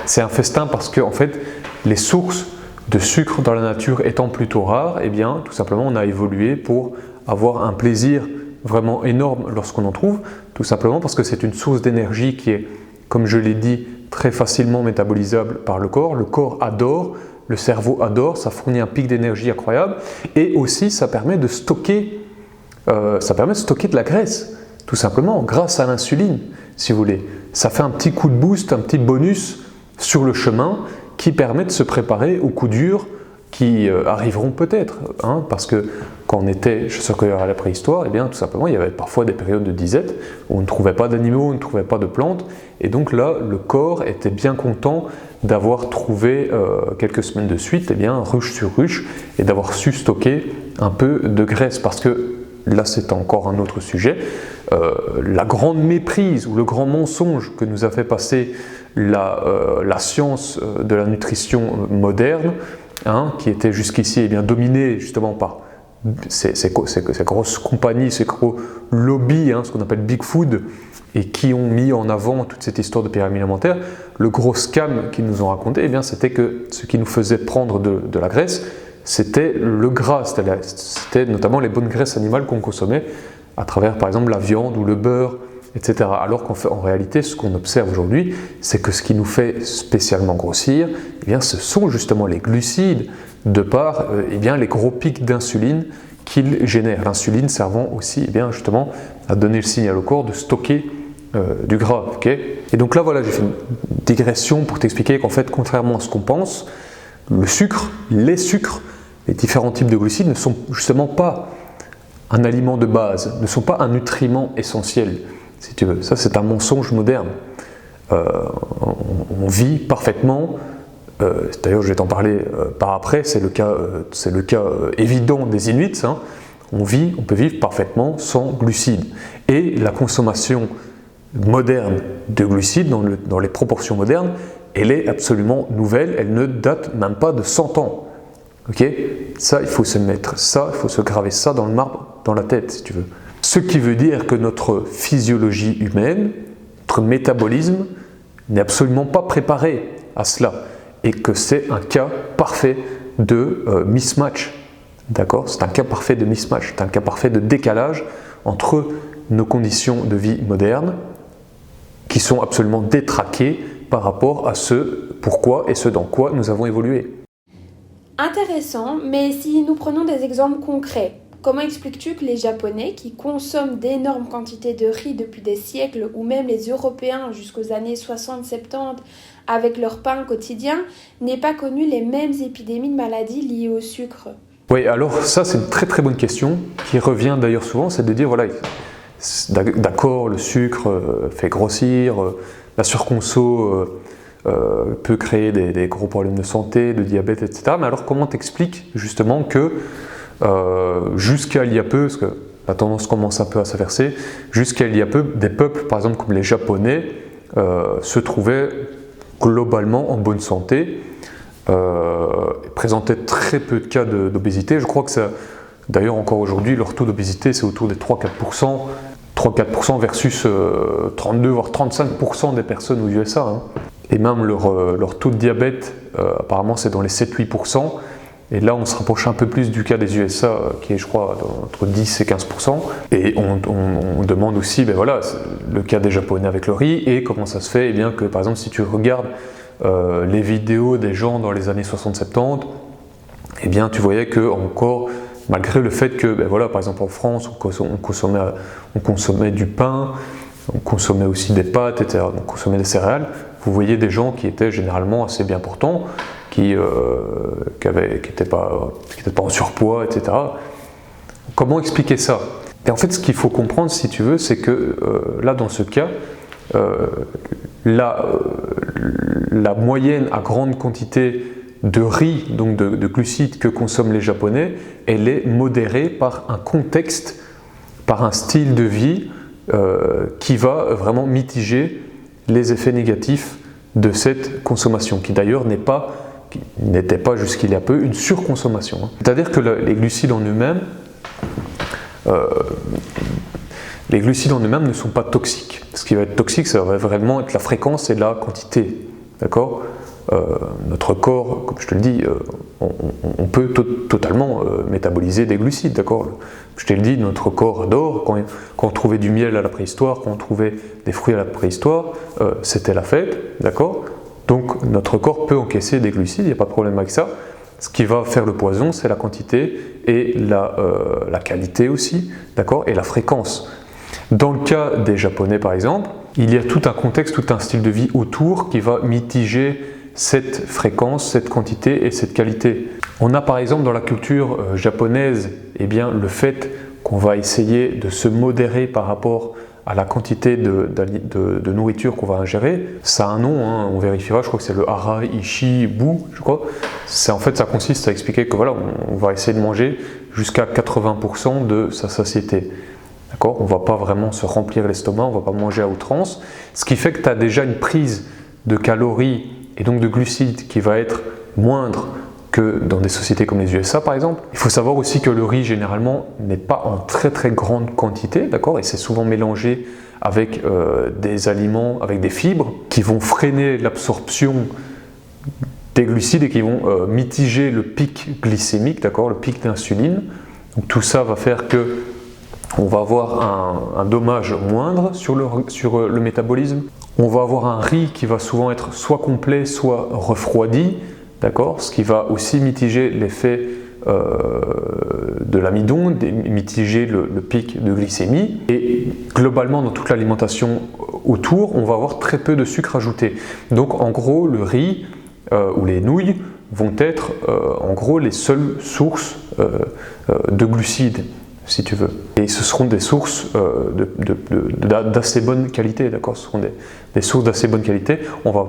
S1: C'est un festin parce que, en fait, les sources de sucre dans la nature étant plutôt rares, tout simplement, on a évolué pour avoir un plaisir vraiment énorme lorsqu'on en trouve, tout simplement parce que c'est une source d'énergie qui est, comme je l'ai dit, très facilement métabolisable par le corps adore, le cerveau adore, ça fournit un pic d'énergie incroyable, et aussi ça permet de stocker de la graisse, tout simplement, grâce à l'insuline, si vous voulez. Ça fait un petit coup de boost, un petit bonus sur le chemin qui permet de se préparer aux coups durs qui arriveront peut-être, hein, parce que quand on était chasseur-cueilleur à la préhistoire, tout simplement, il y avait parfois des périodes de disette où on ne trouvait pas d'animaux, on ne trouvait pas de plantes, et donc là, le corps était bien content d'avoir trouvé quelques semaines de suite, ruche sur ruche, et d'avoir su stocker un peu de graisse, parce que là, c'est encore un autre sujet, la grande méprise ou le grand mensonge que nous a fait passer la science de la nutrition moderne, hein, qui était jusqu'ici dominée justement par ces grosses compagnies, ces gros lobbies, hein, ce qu'on appelle Big Food, et qui ont mis en avant toute cette histoire de pyramide alimentaire. Le gros scam qu'ils nous ont raconté, c'était que ce qui nous faisait prendre de la graisse, c'était le gras, c'était notamment les bonnes graisses animales qu'on consommait à travers par exemple la viande ou le beurre, etc. Alors qu'en réalité, ce qu'on observe aujourd'hui, c'est que ce qui nous fait spécialement grossir, ce sont justement les glucides, de par les gros pics d'insuline qu'il génère. L'insuline servant aussi eh bien, justement à donner le signal au corps de stocker du gras. Okay, et donc là voilà, j'ai fait une digression pour t'expliquer qu'en fait, contrairement à ce qu'on pense, le sucre, les différents types de glucides ne sont justement pas un aliment de base, ne sont pas un nutriment essentiel, si tu veux. Ça, c'est un mensonge moderne. On vit parfaitement, d'ailleurs je vais t'en parler par après, c'est le cas évident des Inuits, hein. On peut vivre parfaitement sans glucides. Et la consommation moderne de glucides, dans les proportions modernes, elle est absolument nouvelle, elle ne date même pas de 100 ans. Okay, ça, il faut se mettre ça, il faut se graver ça dans le marbre, dans la tête, si tu veux. Ce qui veut dire que notre physiologie humaine, notre métabolisme, n'est absolument pas préparé à cela et que c'est un cas parfait de mismatch. D'accord ? C'est un cas parfait de mismatch, c'est un cas parfait de décalage entre nos conditions de vie modernes qui sont absolument détraquées par rapport à ce pourquoi et ce dans quoi nous avons évolué.
S2: Intéressant, mais si nous prenons des exemples concrets, comment expliques-tu que les Japonais, qui consomment d'énormes quantités de riz depuis des siècles, ou même les Européens jusqu'aux années 60-70 avec leur pain quotidien, n'aient pas connu les mêmes épidémies de maladies liées au sucre ?
S1: Oui, alors ça c'est une très très bonne question qui revient d'ailleurs souvent, c'est de dire voilà, d'accord, le sucre fait grossir, la surconso peut créer des gros problèmes de santé, de diabète, etc. Mais alors comment t'expliques justement que jusqu'à il y a peu, parce que la tendance commence un peu à s'inverser, jusqu'à il y a peu, des peuples, par exemple comme les Japonais, se trouvaient globalement en bonne santé, présentaient très peu de cas d'obésité. Je crois que ça, d'ailleurs encore aujourd'hui, leur taux d'obésité c'est autour des 3-4% versus 32 voire 35% des personnes aux USA. Hein. Et même leur taux de diabète, apparemment c'est dans les 7-8%. Et là, on se rapproche un peu plus du cas des USA, qui est, je crois, entre 10 et 15%. Et on demande aussi, ben voilà, le cas des Japonais avec le riz, et comment ça se fait, eh bien, que, par exemple, si tu regardes les vidéos des gens dans les années 60-70, eh bien, tu voyais que encore, malgré le fait que, ben voilà, par exemple, en France, on consommait du pain, on consommait aussi des pâtes, etc. On consommait des céréales. Vous voyez des gens qui étaient généralement assez bien portants, qui n'étaient pas en surpoids, etc. Comment expliquer ça ? Et en fait, ce qu'il faut comprendre, si tu veux, c'est que là, dans ce cas, la moyenne à grande quantité de riz, donc de glucides que consomment les Japonais, elle est modérée par un contexte, par un style de vie qui va vraiment mitiger les effets négatifs de cette consommation, qui d'ailleurs n'était pas jusqu'il y a peu une surconsommation. Hein. C'est-à-dire que les glucides en eux-mêmes ne sont pas toxiques. Ce qui va être toxique, ça va vraiment être la fréquence et la quantité. D'accord ? Notre corps, comme je te le dis, on peut totalement métaboliser des glucides. D'accord ? Je te le dis, notre corps adore. Quand on trouvait du miel à la préhistoire, quand on trouvait des fruits à la préhistoire, c'était la fête. D'accord ? Donc notre corps peut encaisser des glucides, il n'y a pas de problème avec ça. Ce qui va faire le poison, c'est la quantité et la qualité aussi, d'accord, et la fréquence. Dans le cas des Japonais par exemple, il y a tout un contexte, tout un style de vie autour qui va mitiger cette fréquence, cette quantité et cette qualité. On a par exemple dans la culture japonaise, eh bien, le fait qu'on va essayer de se modérer par rapport à la quantité de nourriture qu'on va ingérer. Ça a un nom, hein, on vérifiera, je crois que c'est le hara ishi bu, je crois. En fait, ça consiste à expliquer que voilà, on va essayer de manger jusqu'à 80% de sa satiété. D'accord ? On ne va pas vraiment se remplir l'estomac, on ne va pas manger à outrance, ce qui fait que tu as déjà une prise de calories et donc de glucides qui va être moindre que dans des sociétés comme les USA par exemple. Il faut savoir aussi que le riz généralement n'est pas en très très grande quantité, d'accord, et c'est souvent mélangé avec des aliments, avec des fibres qui vont freiner l'absorption des glucides et qui vont mitiger le pic glycémique, d'accord, le pic d'insuline. Donc tout ça va faire que on va avoir un dommage moindre sur le métabolisme. On va avoir un riz qui va souvent être soit complet, soit refroidi, d'accord, ce qui va aussi mitiger l'effet de l'amidon, mitiger le pic de glycémie. Et globalement, dans toute l'alimentation autour, on va avoir très peu de sucre ajouté. Donc en gros, le riz ou les nouilles vont être en gros les seules sources de glucides, si tu veux. Et ce seront des sources d'assez bonne qualité, d'accord? Ce seront des sources d'assez bonne qualité. On va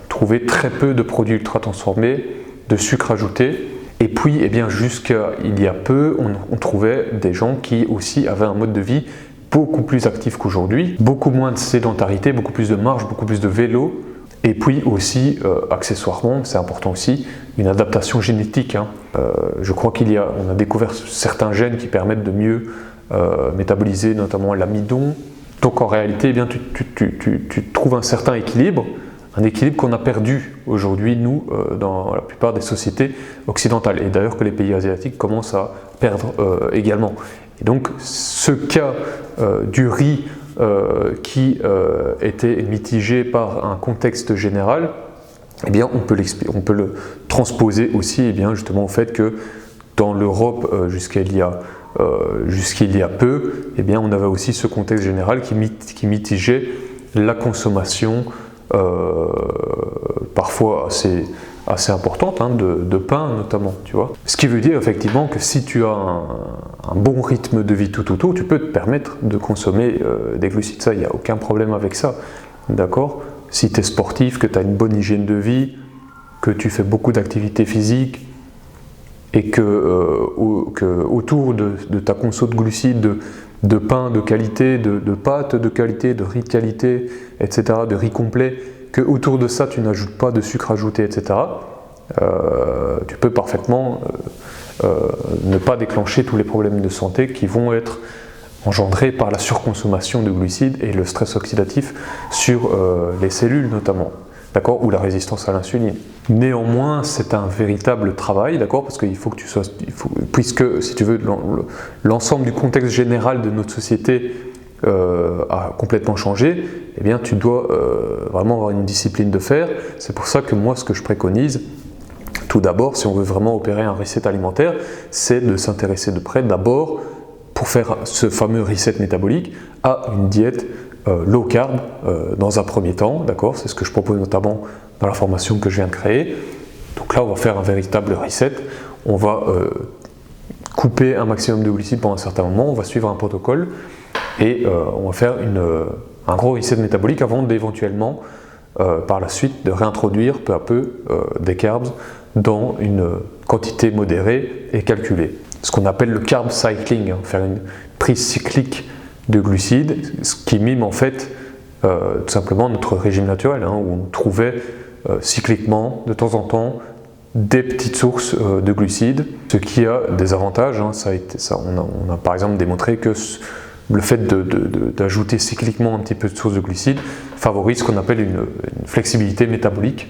S1: trouver très peu de produits ultra transformés, de sucre ajouté. Et puis, eh bien, jusqu'à il y a peu, on trouvait des gens qui aussi avaient un mode de vie beaucoup plus actif qu'aujourd'hui, beaucoup moins de sédentarité, beaucoup plus de marche, beaucoup plus de vélo. Et puis aussi, accessoirement, c'est important aussi, une adaptation génétique. Je crois on a découvert certains gènes qui permettent de mieux métaboliser notamment l'amidon. Donc en réalité, eh bien, tu trouves un certain équilibre, un équilibre qu'on a perdu aujourd'hui, nous, dans la plupart des sociétés occidentales. Et d'ailleurs que les pays asiatiques commencent à perdre également. Et donc ce cas du riz qui était mitigé par un contexte général, eh bien, on peut le transposer aussi eh bien, justement au fait que dans l'Europe jusqu'il y a peu, eh bien, on avait aussi ce contexte général qui mitigeait la consommation parfois assez importante de pain notamment, tu vois. Ce qui veut dire effectivement que si tu as un bon rythme de vie tout autour, tu peux te permettre de consommer des glucides, ça, il n'y a aucun problème avec ça, d'accord? Si tu es sportif, que tu as une bonne hygiène de vie, que tu fais beaucoup d'activités physiques et que autour de ta conso de glucides, de pain de qualité, de pâtes de qualité, de riz de qualité, etc., de riz complet, que autour de ça tu n'ajoutes pas de sucre ajouté, etc., tu peux parfaitement ne pas déclencher tous les problèmes de santé qui vont être engendrés par la surconsommation de glucides et le stress oxydatif sur les cellules notamment, d'accord, ou la résistance à l'insuline. Néanmoins, c'est un véritable travail, d'accord, parce qu'il faut que tu sois, puisque si tu veux, l'ensemble du contexte général de notre société a complètement changé, eh bien tu dois vraiment avoir une discipline de fer. C'est pour ça que moi, ce que je préconise, tout d'abord, si on veut vraiment opérer un reset alimentaire, c'est de s'intéresser de près d'abord, pour faire ce fameux reset métabolique, à une diète low carb dans un premier temps, d'accord, c'est ce que je propose notamment dans la formation que je viens de créer. Donc là, on va faire un véritable reset, on va couper un maximum de glucides pendant un certain moment, on va suivre un protocole et on va faire un gros reset métabolique avant d'éventuellement, par la suite, de réintroduire peu à peu des carbs dans une quantité modérée et calculée. Ce qu'on appelle le carb cycling, faire une prise cyclique de glucides, ce qui mime en fait tout simplement notre régime naturel, où on trouvait cycliquement, de temps en temps, des petites sources de glucides, ce qui a des avantages. On a par exemple démontré que le fait d'ajouter cycliquement un petit peu de sources de glucides favorise ce qu'on appelle une flexibilité métabolique,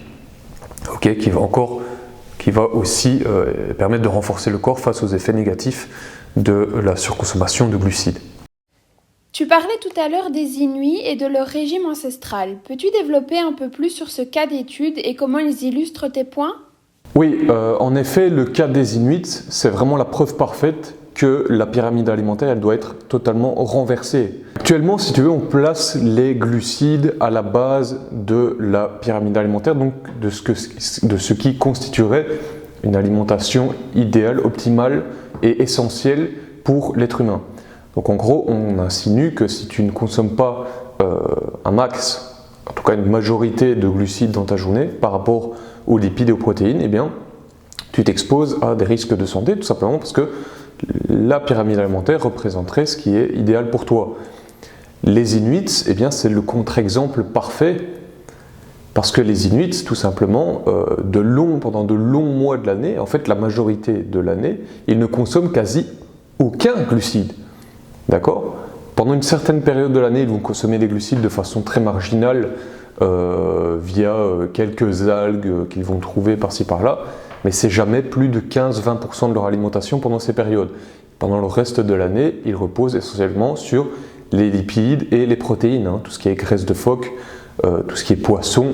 S1: qui va aussi permettre de renforcer le corps face aux effets négatifs de la surconsommation de glucides.
S2: Tu parlais tout à l'heure des Inuits et de leur régime ancestral. Peux-tu développer un peu plus sur ce cas d'étude et comment ils illustrent tes points ?
S1: Oui, en effet, le cas des Inuits, c'est vraiment la preuve parfaite que la pyramide alimentaire, elle doit être totalement renversée. Actuellement, si tu veux, on place les glucides à la base de la pyramide alimentaire, donc de ce qui constituerait une alimentation idéale, optimale et essentielle pour l'être humain. Donc en gros, on insinue que si tu ne consommes pas un max, en tout cas une majorité de glucides dans ta journée par rapport aux lipides et aux protéines, eh bien, tu t'exposes à des risques de santé, tout simplement parce que la pyramide alimentaire représenterait ce qui est idéal pour toi. Les Inuits, eh bien, c'est le contre-exemple parfait, parce que les Inuits, tout simplement, pendant de longs mois de l'année, en fait la majorité de l'année, ils ne consomment quasi aucun glucide. D'accord ? Pendant une certaine période de l'année, ils vont consommer des glucides de façon très marginale via quelques algues qu'ils vont trouver par-ci par-là, mais c'est jamais plus de 15-20% de leur alimentation pendant ces périodes. Pendant le reste de l'année, ils reposent essentiellement sur les lipides et les protéines, tout ce qui est graisse de phoque, tout ce qui est poisson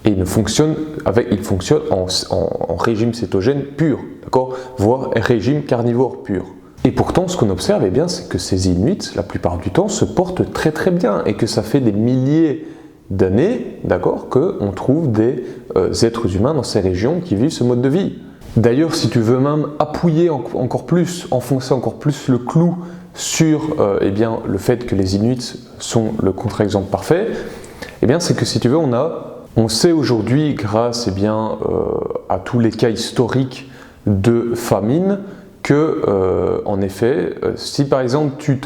S1: Et il fonctionne en régime cétogène pur, d'accord, voire régime carnivore pur. Et pourtant, ce qu'on observe, eh bien, c'est que ces Inuits, la plupart du temps, se portent très très bien et que ça fait des milliers d'années, d'accord, qu'on trouve des êtres humains dans ces régions qui vivent ce mode de vie. D'ailleurs, si tu veux même appuyer encore plus, enfoncer encore plus le clou sur eh bien, le fait que les Inuits sont le contre-exemple parfait, eh bien, c'est que si tu veux, on sait aujourd'hui, grâce eh bien, à tous les cas historiques de famine, que, en effet, si par exemple tu ne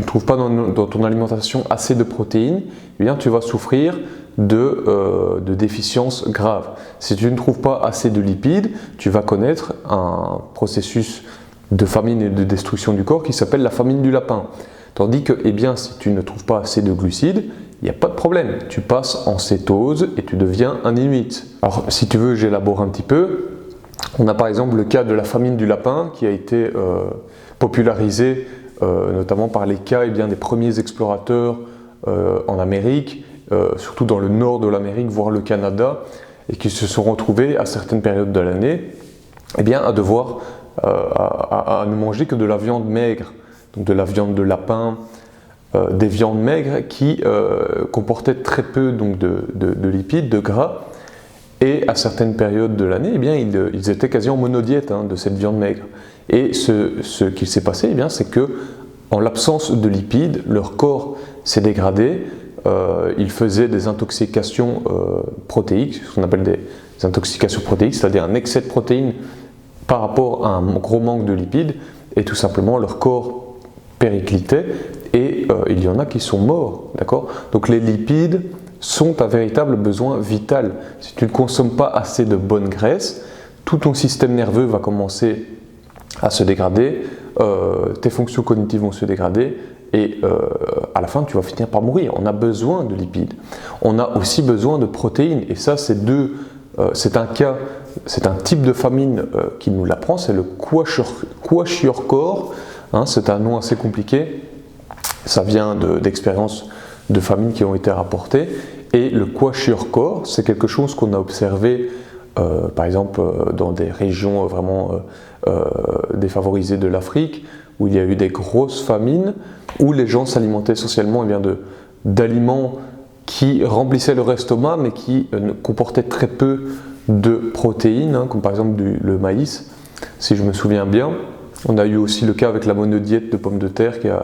S1: trouves pas dans ton alimentation assez de protéines, eh bien, tu vas souffrir de déficiences graves. Si tu ne trouves pas assez de lipides, tu vas connaître un processus de famine et de destruction du corps qui s'appelle la famine du lapin. Tandis que, eh bien, si tu ne trouves pas assez de glucides, il n'y a pas de problème. Tu passes en cétose et tu deviens un Inuit. Alors, si tu veux, j'élabore un petit peu. On a par exemple le cas de la famine du lapin qui a été popularisé notamment par les cas eh bien, des premiers explorateurs en Amérique, surtout dans le nord de l'Amérique, voire le Canada, et qui se sont retrouvés à certaines périodes de l'année eh bien, à devoir à ne manger que de la viande maigre, donc de la viande de lapin, des viandes maigres qui comportaient très peu donc, de lipides, de gras. Et à certaines périodes de l'année, eh bien, ils étaient quasi en monodiète de cette viande maigre. Et ce qu'il s'est passé, eh bien, c'est que, en l'absence de lipides, leur corps s'est dégradé. Ils faisaient des intoxications protéiques, ce qu'on appelle des intoxications protéiques, c'est-à-dire un excès de protéines par rapport à un gros manque de lipides, et tout simplement leur corps périclitait, et il y en a qui sont morts, d'accord ? Donc les lipides sont un véritable besoin vital. Si tu ne consommes pas assez de bonne graisse, tout ton système nerveux va commencer à se dégrader, tes fonctions cognitives vont se dégrader, et à la fin tu vas finir par mourir. On a besoin de lipides. On a aussi besoin de protéines, et ça c'est un type de famine qui nous l'apprend, c'est le kwashiorkor, c'est un nom assez compliqué, ça vient d'expériences de famine qui ont été rapportées, et le kwashiorkor, c'est quelque chose qu'on a observé par exemple dans des régions vraiment défavorisées de l'Afrique, où il y a eu des grosses famines, où les gens s'alimentaient essentiellement eh bien, d'aliments qui remplissaient leur estomac, mais qui comportaient très peu de protéines, comme par exemple le maïs, si je me souviens bien. On a eu aussi le cas avec la monodiète de pommes de terre qui a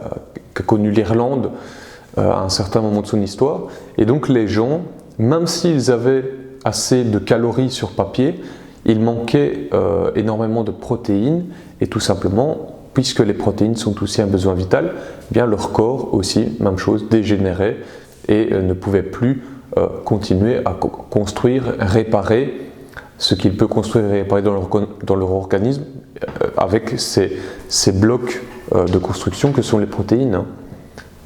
S1: connu l'Irlande à un certain moment de son histoire. Et donc les gens, même s'ils avaient assez de calories sur papier, il manquait énormément de protéines, et tout simplement, puisque les protéines sont aussi un besoin vital, eh bien leur corps aussi, même chose, dégénérait et ne pouvait plus continuer à construire, réparer ce qu'il peut construire et réparer dans leur organisme avec ces blocs de construction que sont les protéines.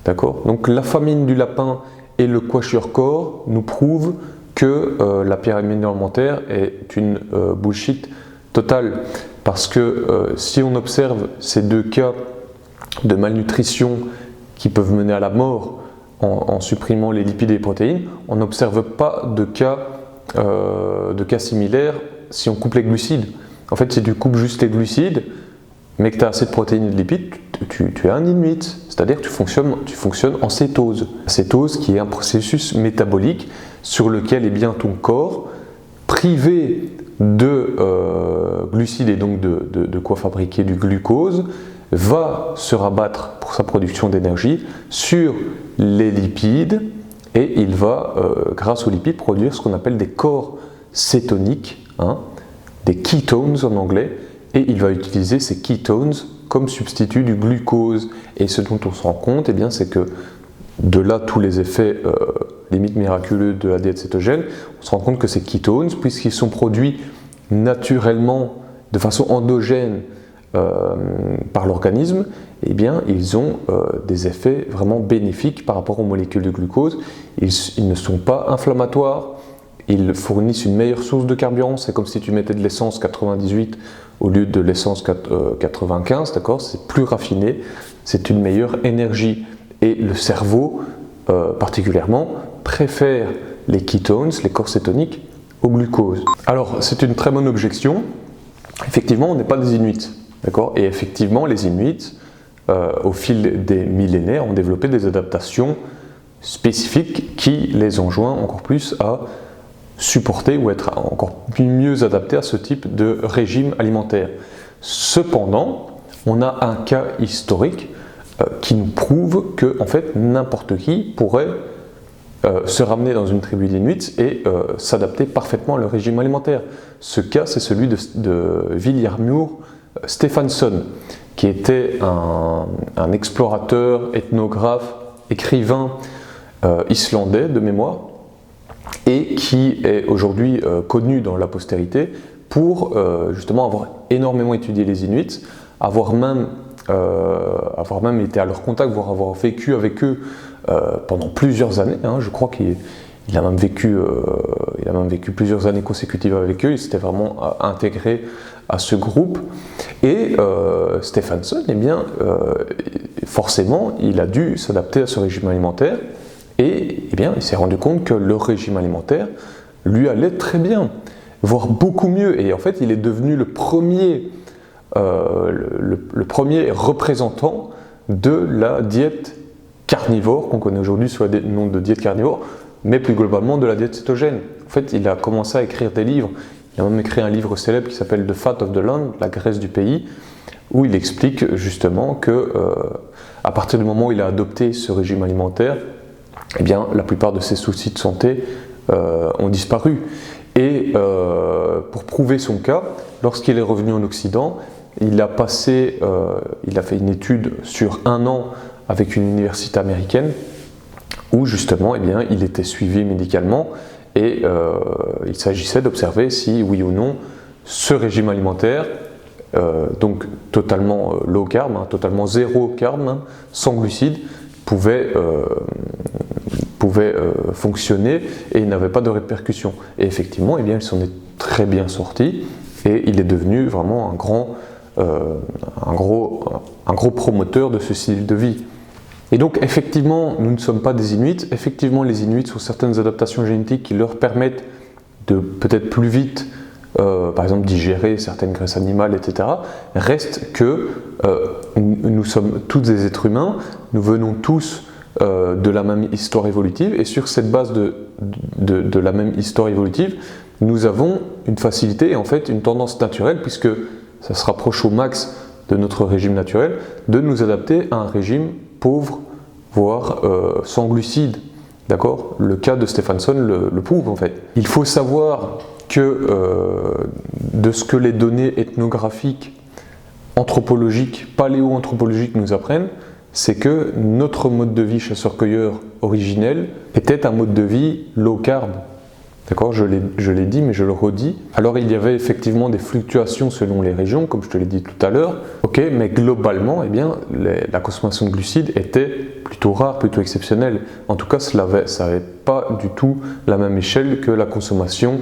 S1: D'accord ? Donc la famine du lapin et le kwashiorkor nous prouvent que la pyramide alimentaire est une bullshit totale, parce que si on observe ces deux cas de malnutrition qui peuvent mener à la mort en supprimant les lipides et les protéines, on n'observe pas de cas similaires si on coupe les glucides. En fait, si tu coupes juste les glucides, mais que tu as assez de protéines et de lipides, tu es un Inuit, c'est-à-dire que tu fonctionnes en cétose. La cétose qui est un processus métabolique sur lequel eh bien, ton corps, privé de glucides et donc de quoi fabriquer du glucose, va se rabattre pour sa production d'énergie sur les lipides, et il va, grâce aux lipides, produire ce qu'on appelle des corps cétoniques, des ketones en anglais, et il va utiliser ces ketones comme substitut du glucose. Et ce dont on se rend compte, eh bien, c'est que de là tous les effets limite miraculeux de la diète cétogène, on se rend compte que ces ketones, puisqu'ils sont produits naturellement de façon endogène par l'organisme, eh bien, ils ont des effets vraiment bénéfiques par rapport aux molécules de glucose. Ils ne sont pas inflammatoires, ils fournissent une meilleure source de carburant. C'est comme si tu mettais de l'essence 98 au lieu de l'essence 95, d'accord ? C'est plus raffiné, c'est une meilleure énergie. Et le cerveau, particulièrement, préfère les ketones, les corps cétoniques, au glucose. Alors, c'est une très bonne objection. Effectivement, on n'est pas des Inuits, d'accord? Et effectivement, les Inuits, au fil des millénaires, ont développé des adaptations spécifiques qui les enjoignent encore plus à supporter ou être encore mieux adaptés à ce type de régime alimentaire. Cependant, on a un cas historique qui nous prouve que en fait, n'importe qui pourrait se ramener dans une tribu d'Inuits et s'adapter parfaitement à leur régime alimentaire. Ce cas, c'est celui de Vilhjálmur Stefánsson, qui était un explorateur, ethnographe, écrivain islandais de mémoire, et qui est aujourd'hui connu dans la postérité pour justement avoir énormément étudié les Inuits, avoir même été à leur contact, voire avoir vécu avec eux pendant plusieurs années. Je crois qu'il a même vécu plusieurs années consécutives avec eux. Il s'était vraiment intégré à ce groupe. Et Stefánsson, eh bien, forcément, il a dû s'adapter à ce régime alimentaire. Et eh bien, il s'est rendu compte que le régime alimentaire lui allait très bien, voire beaucoup mieux. Et en fait, il est devenu le premier représentant de la diète carnivore, qu'on connaît aujourd'hui sous le nom de diète carnivore, mais plus globalement de la diète cétogène. En fait, il a commencé à écrire des livres. Il a même écrit un livre célèbre qui s'appelle The Fat of the Land, la graisse du pays, où il explique justement que à partir du moment où il a adopté ce régime alimentaire, eh bien, la plupart de ses soucis de santé ont disparu. Et pour prouver son cas, lorsqu'il est revenu en Occident, il a fait une étude sur 1 an avec une université américaine où justement, eh bien, il était suivi médicalement et il s'agissait d'observer si, oui ou non, ce régime alimentaire, donc totalement low carb, totalement zéro carb, sans glucides, pouvait fonctionner et il n'avait pas de répercussions. Et effectivement, eh bien, il s'en est très bien sorti et il est devenu vraiment un gros promoteur de ce style de vie. Et donc effectivement, nous ne sommes pas des Inuits. Effectivement, les Inuits ont certaines adaptations génétiques qui leur permettent de peut-être plus vite, par exemple, digérer certaines graisses animales, etc. Reste que nous sommes tous des êtres humains, nous venons tous de la même histoire évolutive, et sur cette base de la même histoire évolutive, nous avons une facilité et en fait une tendance naturelle, puisque ça se rapproche au max de notre régime naturel, de nous adapter à un régime pauvre, voire sans glucides. D'accord ? Le cas de Stefánsson le prouve en fait. Il faut savoir que de ce que les données ethnographiques, anthropologiques, paléo-anthropologiques nous apprennent, c'est que notre mode de vie chasseur-cueilleur originel était un mode de vie low carb. D'accord ? Je l'ai dit, mais je le redis. Alors il y avait effectivement des fluctuations selon les régions, comme je te l'ai dit tout à l'heure. Ok, mais globalement, eh bien, la consommation de glucides était plutôt rare, plutôt exceptionnelle. En tout cas, ça n'avait pas du tout la même échelle que la consommation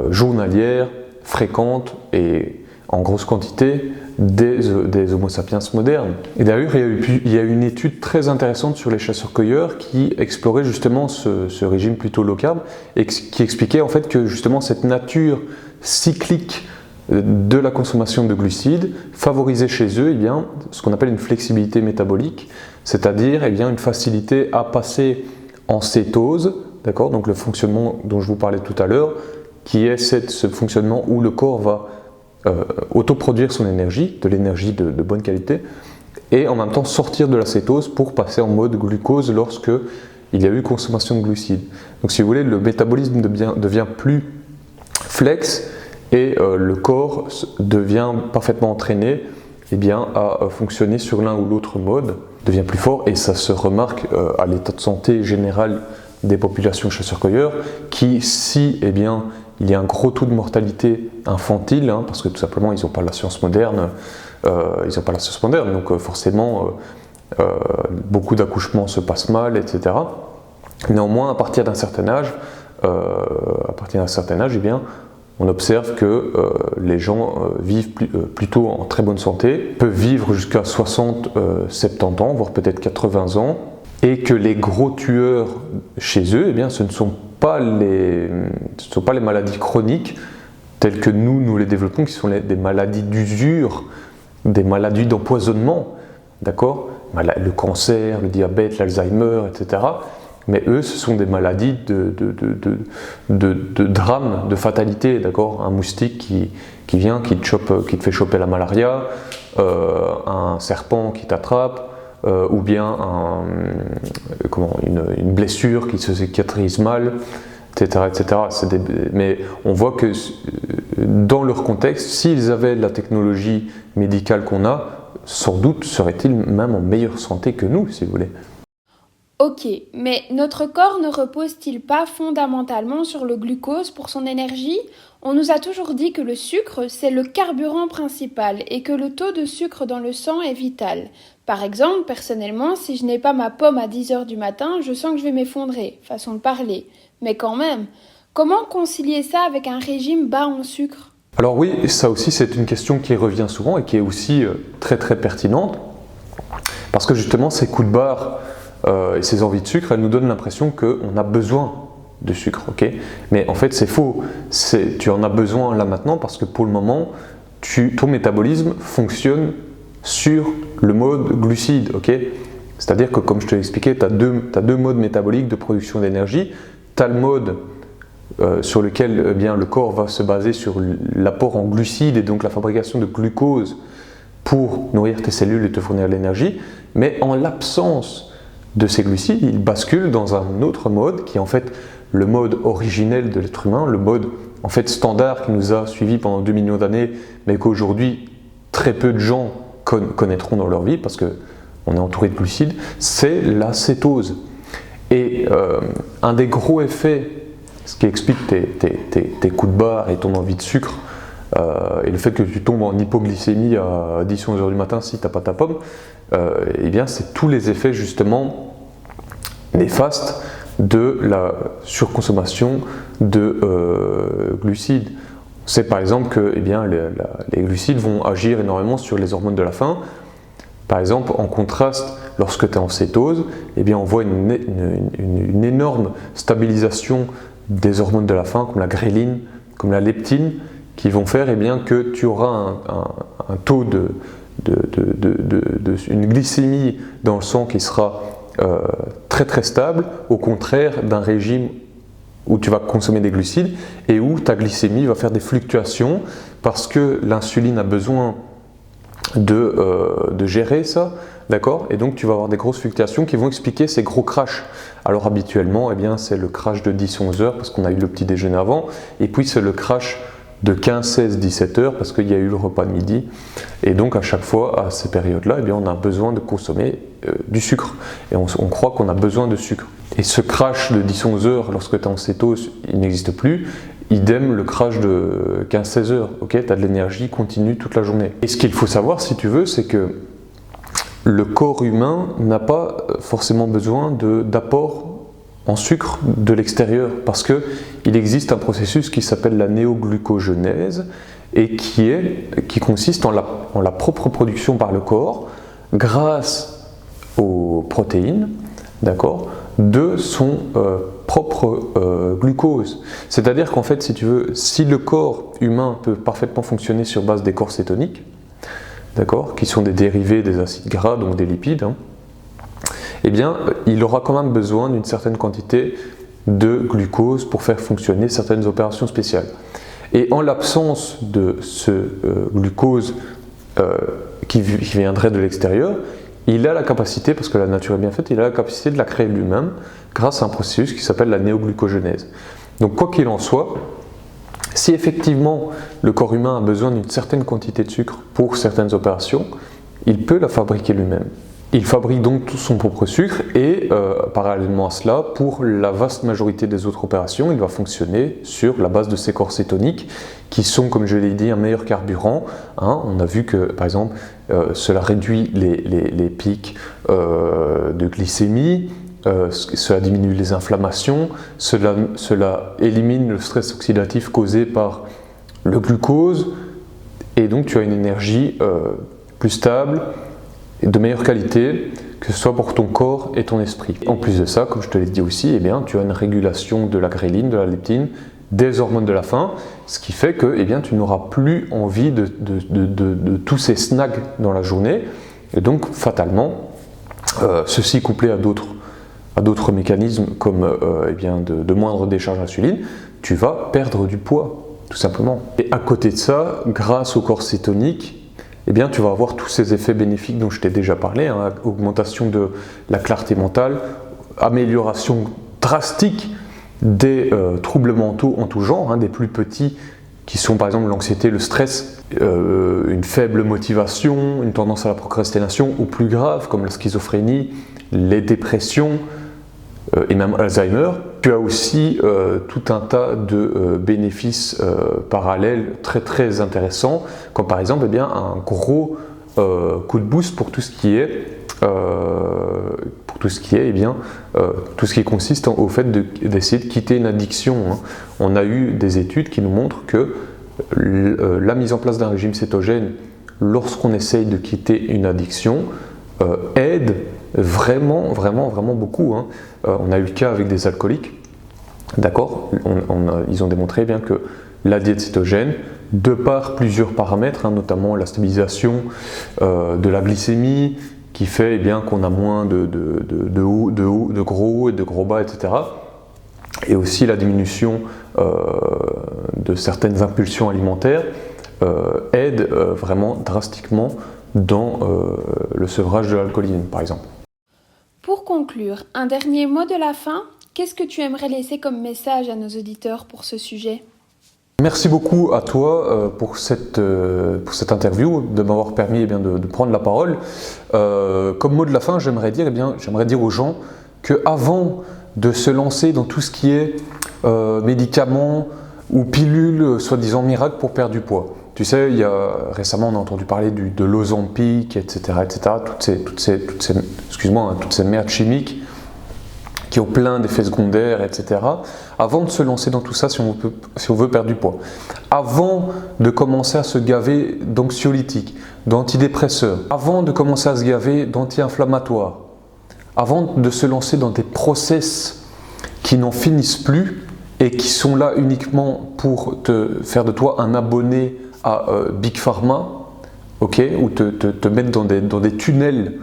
S1: journalière, fréquente et en grosse quantité des Homo sapiens modernes. Et d'ailleurs, il y a eu une étude très intéressante sur les chasseurs-cueilleurs qui explorait justement ce régime plutôt low carb et qui expliquait en fait que justement cette nature cyclique de la consommation de glucides favorisait chez eux ce qu'on appelle une flexibilité métabolique, c'est-à-dire une facilité à passer en cétose, d'accord, donc le fonctionnement dont je vous parlais tout à l'heure, qui est ce fonctionnement où le corps va autoproduire son énergie, de l'énergie de bonne qualité, et en même temps sortir de la cétose pour passer en mode glucose lorsque il y a eu consommation de glucides. Donc si vous voulez, le métabolisme devient plus flex et le corps devient parfaitement entraîné à fonctionner sur l'un ou l'autre mode, devient plus fort, et ça se remarque à l'état de santé général des populations chasseurs-cueilleurs qui, si il y a un gros taux de mortalité infantile, parce que tout simplement ils n'ont pas la science moderne, donc forcément beaucoup d'accouchements se passent mal, etc. Néanmoins, à partir d'un certain âge, on observe que les gens vivent plutôt en très bonne santé, peuvent vivre jusqu'à 60-70 ans, voire peut-être 80 ans, et que les gros tueurs chez eux, ce ne sont pas les maladies chroniques telles que nous les développons, qui sont des maladies d'usure, des maladies d'empoisonnement, d'accord? Le cancer, le diabète, l'Alzheimer, etc. Mais eux, ce sont des maladies de drame, de fatalité, d'accord? Un moustique qui vient, qui te fait choper la malaria, un serpent qui t'attrape, ou bien une blessure qui se cicatrise mal, etc. etc. Mais on voit que dans leur contexte, s'ils avaient la technologie médicale qu'on a, sans doute seraient-ils même en meilleure santé que nous, si vous voulez.
S2: Ok, mais notre corps ne repose-t-il pas fondamentalement sur le glucose pour son énergie? On nous a toujours dit que le sucre, c'est le carburant principal et que le taux de sucre dans le sang est vital. Par exemple, personnellement, si je n'ai pas ma pomme à 10h du matin, je sens que je vais m'effondrer, façon de parler. Mais quand même, comment concilier ça avec un régime bas en sucre?
S1: Alors oui, ça aussi c'est une question qui revient souvent et qui est aussi très très pertinente, parce que justement ces coups de barre et ces envies de sucre, elles nous donnent l'impression qu'on a besoin de sucre, ok? Mais en fait c'est faux, tu en as besoin là maintenant parce que pour le moment, ton métabolisme fonctionne sur le mode glucide, ok? C'est-à-dire que comme je te l'ai expliqué, tu as deux modes métaboliques de production d'énergie. Tu as le mode sur lequel le corps va se baser sur l'apport en glucides et donc la fabrication de glucose pour nourrir tes cellules et te fournir de l'énergie, mais en l'absence de ces glucides, il bascule dans un autre mode qui est en fait le mode originel de l'être humain, le mode en fait standard qui nous a suivis pendant 2 millions d'années, mais qu'aujourd'hui très peu de gens connaîtront dans leur vie parce qu'on est entouré de glucides, c'est la cétose. Et un des gros effets, ce qui explique tes coups de barre et ton envie de sucre, et le fait que tu tombes en hypoglycémie à 10-11 heures du matin si tu n'as pas ta pomme, eh bien c'est tous les effets justement néfastes de la surconsommation de glucides. On sait par exemple que les glucides vont agir énormément sur les hormones de la faim. Par exemple, en contraste, lorsque tu es en cétose, eh bien, on voit une énorme stabilisation des hormones de la faim, comme la gréline, comme la leptine, qui vont faire que tu auras un taux une glycémie dans le sang qui sera très très stable, au contraire d'un régime où tu vas consommer des glucides et où ta glycémie va faire des fluctuations parce que l'insuline a besoin de gérer ça, d'accord? Et donc tu vas avoir des grosses fluctuations qui vont expliquer ces gros crashs. Alors habituellement, c'est le crash de 10-11 heures parce qu'on a eu le petit déjeuner avant, et puis c'est le crash de 15-16-17 heures parce qu'il y a eu le repas de midi. Et donc à chaque fois, à ces périodes-là, on a besoin de consommer du sucre. Et on croit qu'on a besoin de sucre. Et ce crash de 10-11 heures, lorsque tu es en cétose, il n'existe plus. Idem le crash de 15-16 heures, ok, tu as de l'énergie continue toute la journée. Et ce qu'il faut savoir, si tu veux, c'est que le corps humain n'a pas forcément besoin d'apport en sucre de l'extérieur, parce qu'il existe un processus qui s'appelle la néoglucogenèse et qui consiste en la propre production par le corps, grâce aux protéines, d'accord, de son propre glucose. C'est-à-dire qu'en fait, si tu veux, si le corps humain peut parfaitement fonctionner sur base des corps cétoniques, d'accord, qui sont des dérivés des acides gras, donc des lipides, il aura quand même besoin d'une certaine quantité de glucose pour faire fonctionner certaines opérations spéciales. Et en l'absence de ce glucose qui viendrait de l'extérieur, il a la capacité, parce que la nature est bien faite, il a la capacité de la créer lui-même grâce à un processus qui s'appelle la néoglucogenèse. Donc quoi qu'il en soit, si effectivement le corps humain a besoin d'une certaine quantité de sucre pour certaines opérations, il peut la fabriquer lui-même. Il fabrique donc tout son propre sucre et parallèlement à cela, pour la vaste majorité des autres opérations, il va fonctionner sur la base de ces corps cétoniques qui sont, comme je l'ai dit, un meilleur carburant. On a vu que, par exemple, cela réduit les pics de glycémie, cela diminue les inflammations, cela élimine le stress oxydatif causé par le glucose, et donc tu as une énergie plus stable, de meilleure qualité que ce soit pour ton corps et ton esprit. En plus de ça, comme je te l'ai dit aussi, eh bien, tu as une régulation de la gréline, de la leptine, des hormones de la faim, ce qui fait que eh bien, tu n'auras plus envie de tous ces snacks dans la journée. Et donc, fatalement, ceci couplé à d'autres mécanismes comme eh bien, de moindre décharge d'insuline, tu vas perdre du poids, tout simplement. Et à côté de ça, grâce au corps cétonique, eh bien, tu vas avoir tous ces effets bénéfiques dont je t'ai déjà parlé, hein, augmentation de la clarté mentale, amélioration drastique des troubles mentaux en tout genre, hein, des plus petits qui sont par exemple l'anxiété, le stress, une faible motivation, une tendance à la procrastination, ou plus grave comme la schizophrénie, les dépressions et même Alzheimer. Tu as aussi tout un tas de bénéfices parallèles très très intéressants, comme par exemple eh bien, un gros coup de boost pour tout ce qui est eh bien, tout ce qui consiste au fait d'essayer de quitter une addiction. Hein. On a eu des études qui nous montrent que la mise en place d'un régime cétogène lorsqu'on essaye de quitter une addiction aide vraiment beaucoup. Hein. On a eu le cas avec des alcooliques, d'accord, ils ont démontré bien que la diète cétogène, de par plusieurs paramètres, hein, notamment la stabilisation de la glycémie, qui fait eh bien, qu'on a moins de gros hauts et de gros bas, etc. Et aussi la diminution de certaines impulsions alimentaires aide vraiment drastiquement dans le sevrage de l'alcoolisme, par exemple.
S2: Pour conclure, un dernier mot de la fin, qu'est-ce que tu aimerais laisser comme message à nos auditeurs pour ce sujet ?
S1: Merci beaucoup à toi pour cette interview, de m'avoir permis eh bien, de prendre la parole. Comme mot de la fin, j'aimerais dire aux gens qu'avant de se lancer dans tout ce qui est médicaments ou pilules soi-disant miracles pour perdre du poids, tu sais, récemment on a entendu parler de l'Ozempic, etc., toutes ces merdes chimiques qui ont plein d'effets secondaires, etc. Avant de se lancer dans tout ça, si on veut perdre du poids, avant de commencer à se gaver d'anxiolytiques, d'antidépresseurs, avant de commencer à se gaver d'anti-inflammatoires, avant de se lancer dans des process qui n'en finissent plus et qui sont là uniquement pour te faire de toi un abonné à Big Pharma, okay, ou te mettre dans des tunnels,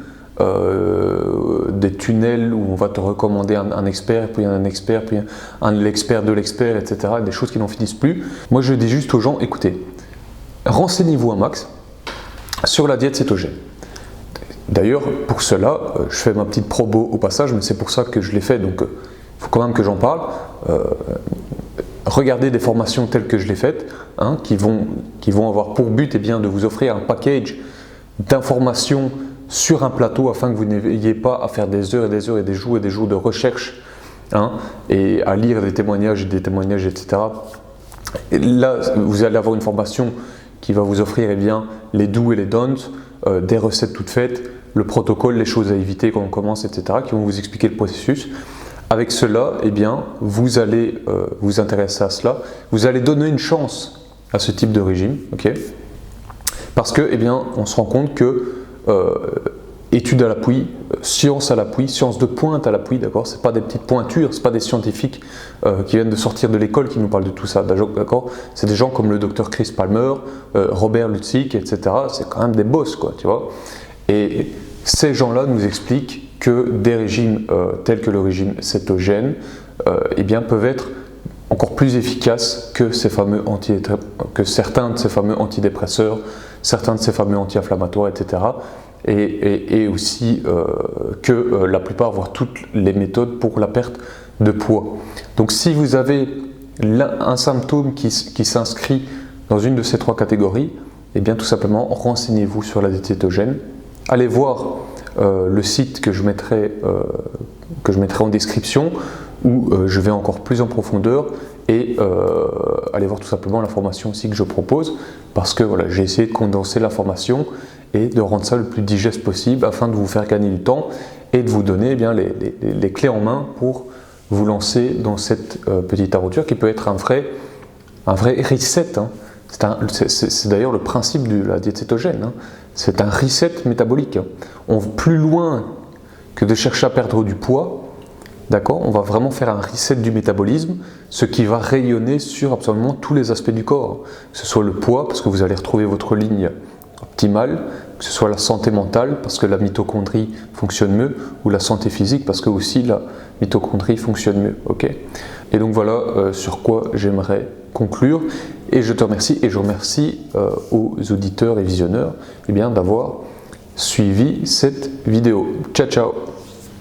S1: où on va te recommander un expert, puis un expert, puis l'expert de l'expert, etc. Des choses qui n'en finissent plus. Moi, je dis juste aux gens, écoutez, renseignez-vous un max sur la diète cétogène. D'ailleurs, pour cela, je fais ma petite promo au passage, mais c'est pour ça que je l'ai fait, donc il faut quand même que j'en parle. Regardez des formations telles que je l'ai faites, hein, qui vont avoir pour but eh bien, de vous offrir un package d'informations sur un plateau afin que vous n'ayez pas à faire des heures et des heures et des jours de recherche, hein, et à lire des témoignages, etc. Et là, vous allez avoir une formation qui va vous offrir eh bien, les do's et les don'ts, des recettes toutes faites, le protocole, les choses à éviter quand on commence, etc., qui vont vous expliquer le processus. Avec cela, eh bien, vous allez vous intéresser à cela, vous allez donner une chance à ce type de régime, okay, parce que, eh bien, on se rend compte que études à l'appui, science à l'appui, science de pointe à l'appui, d'accord, c'est pas des petites pointures, c'est pas des scientifiques qui viennent de sortir de l'école qui nous parlent de tout ça, d'accord, c'est des gens comme le docteur Chris Palmer, Robert Lutzik, etc. C'est quand même des boss, quoi, tu vois. Et ces gens-là nous expliquent que des régimes tels que le régime cétogène eh bien, peuvent être encore plus efficaces que certains de ces fameux antidépresseurs, certains de ces fameux anti-inflammatoires, etc. Et aussi que la plupart, voire toutes les méthodes pour la perte de poids. Donc si vous avez un symptôme qui s'inscrit dans une de ces trois catégories, eh bien tout simplement renseignez-vous sur la diète cétogène. Allez voir le site que je mettrai en description, où je vais encore plus en profondeur, et allez voir tout simplement la formation aussi que je propose, parce que voilà, j'ai essayé de condenser l'information et de rendre ça le plus digeste possible afin de vous faire gagner du temps et de vous donner eh bien, les clés en main pour vous lancer dans cette petite aventure qui peut être un vrai reset. Hein. C'est d'ailleurs le principe de la diète cétogène. Hein. C'est un reset métabolique. Plus loin que de chercher à perdre du poids. D'accord? On va vraiment faire un reset du métabolisme, ce qui va rayonner sur absolument tous les aspects du corps. Que ce soit le poids, parce que vous allez retrouver votre ligne optimale, que ce soit la santé mentale, parce que la mitochondrie fonctionne mieux, ou la santé physique, parce que aussi la mitochondrie fonctionne mieux. Okay? Et donc voilà sur quoi j'aimerais conclure. Et je te remercie, et je remercie aux auditeurs et visionneurs d'avoir suivi cette vidéo. Ciao, ciao!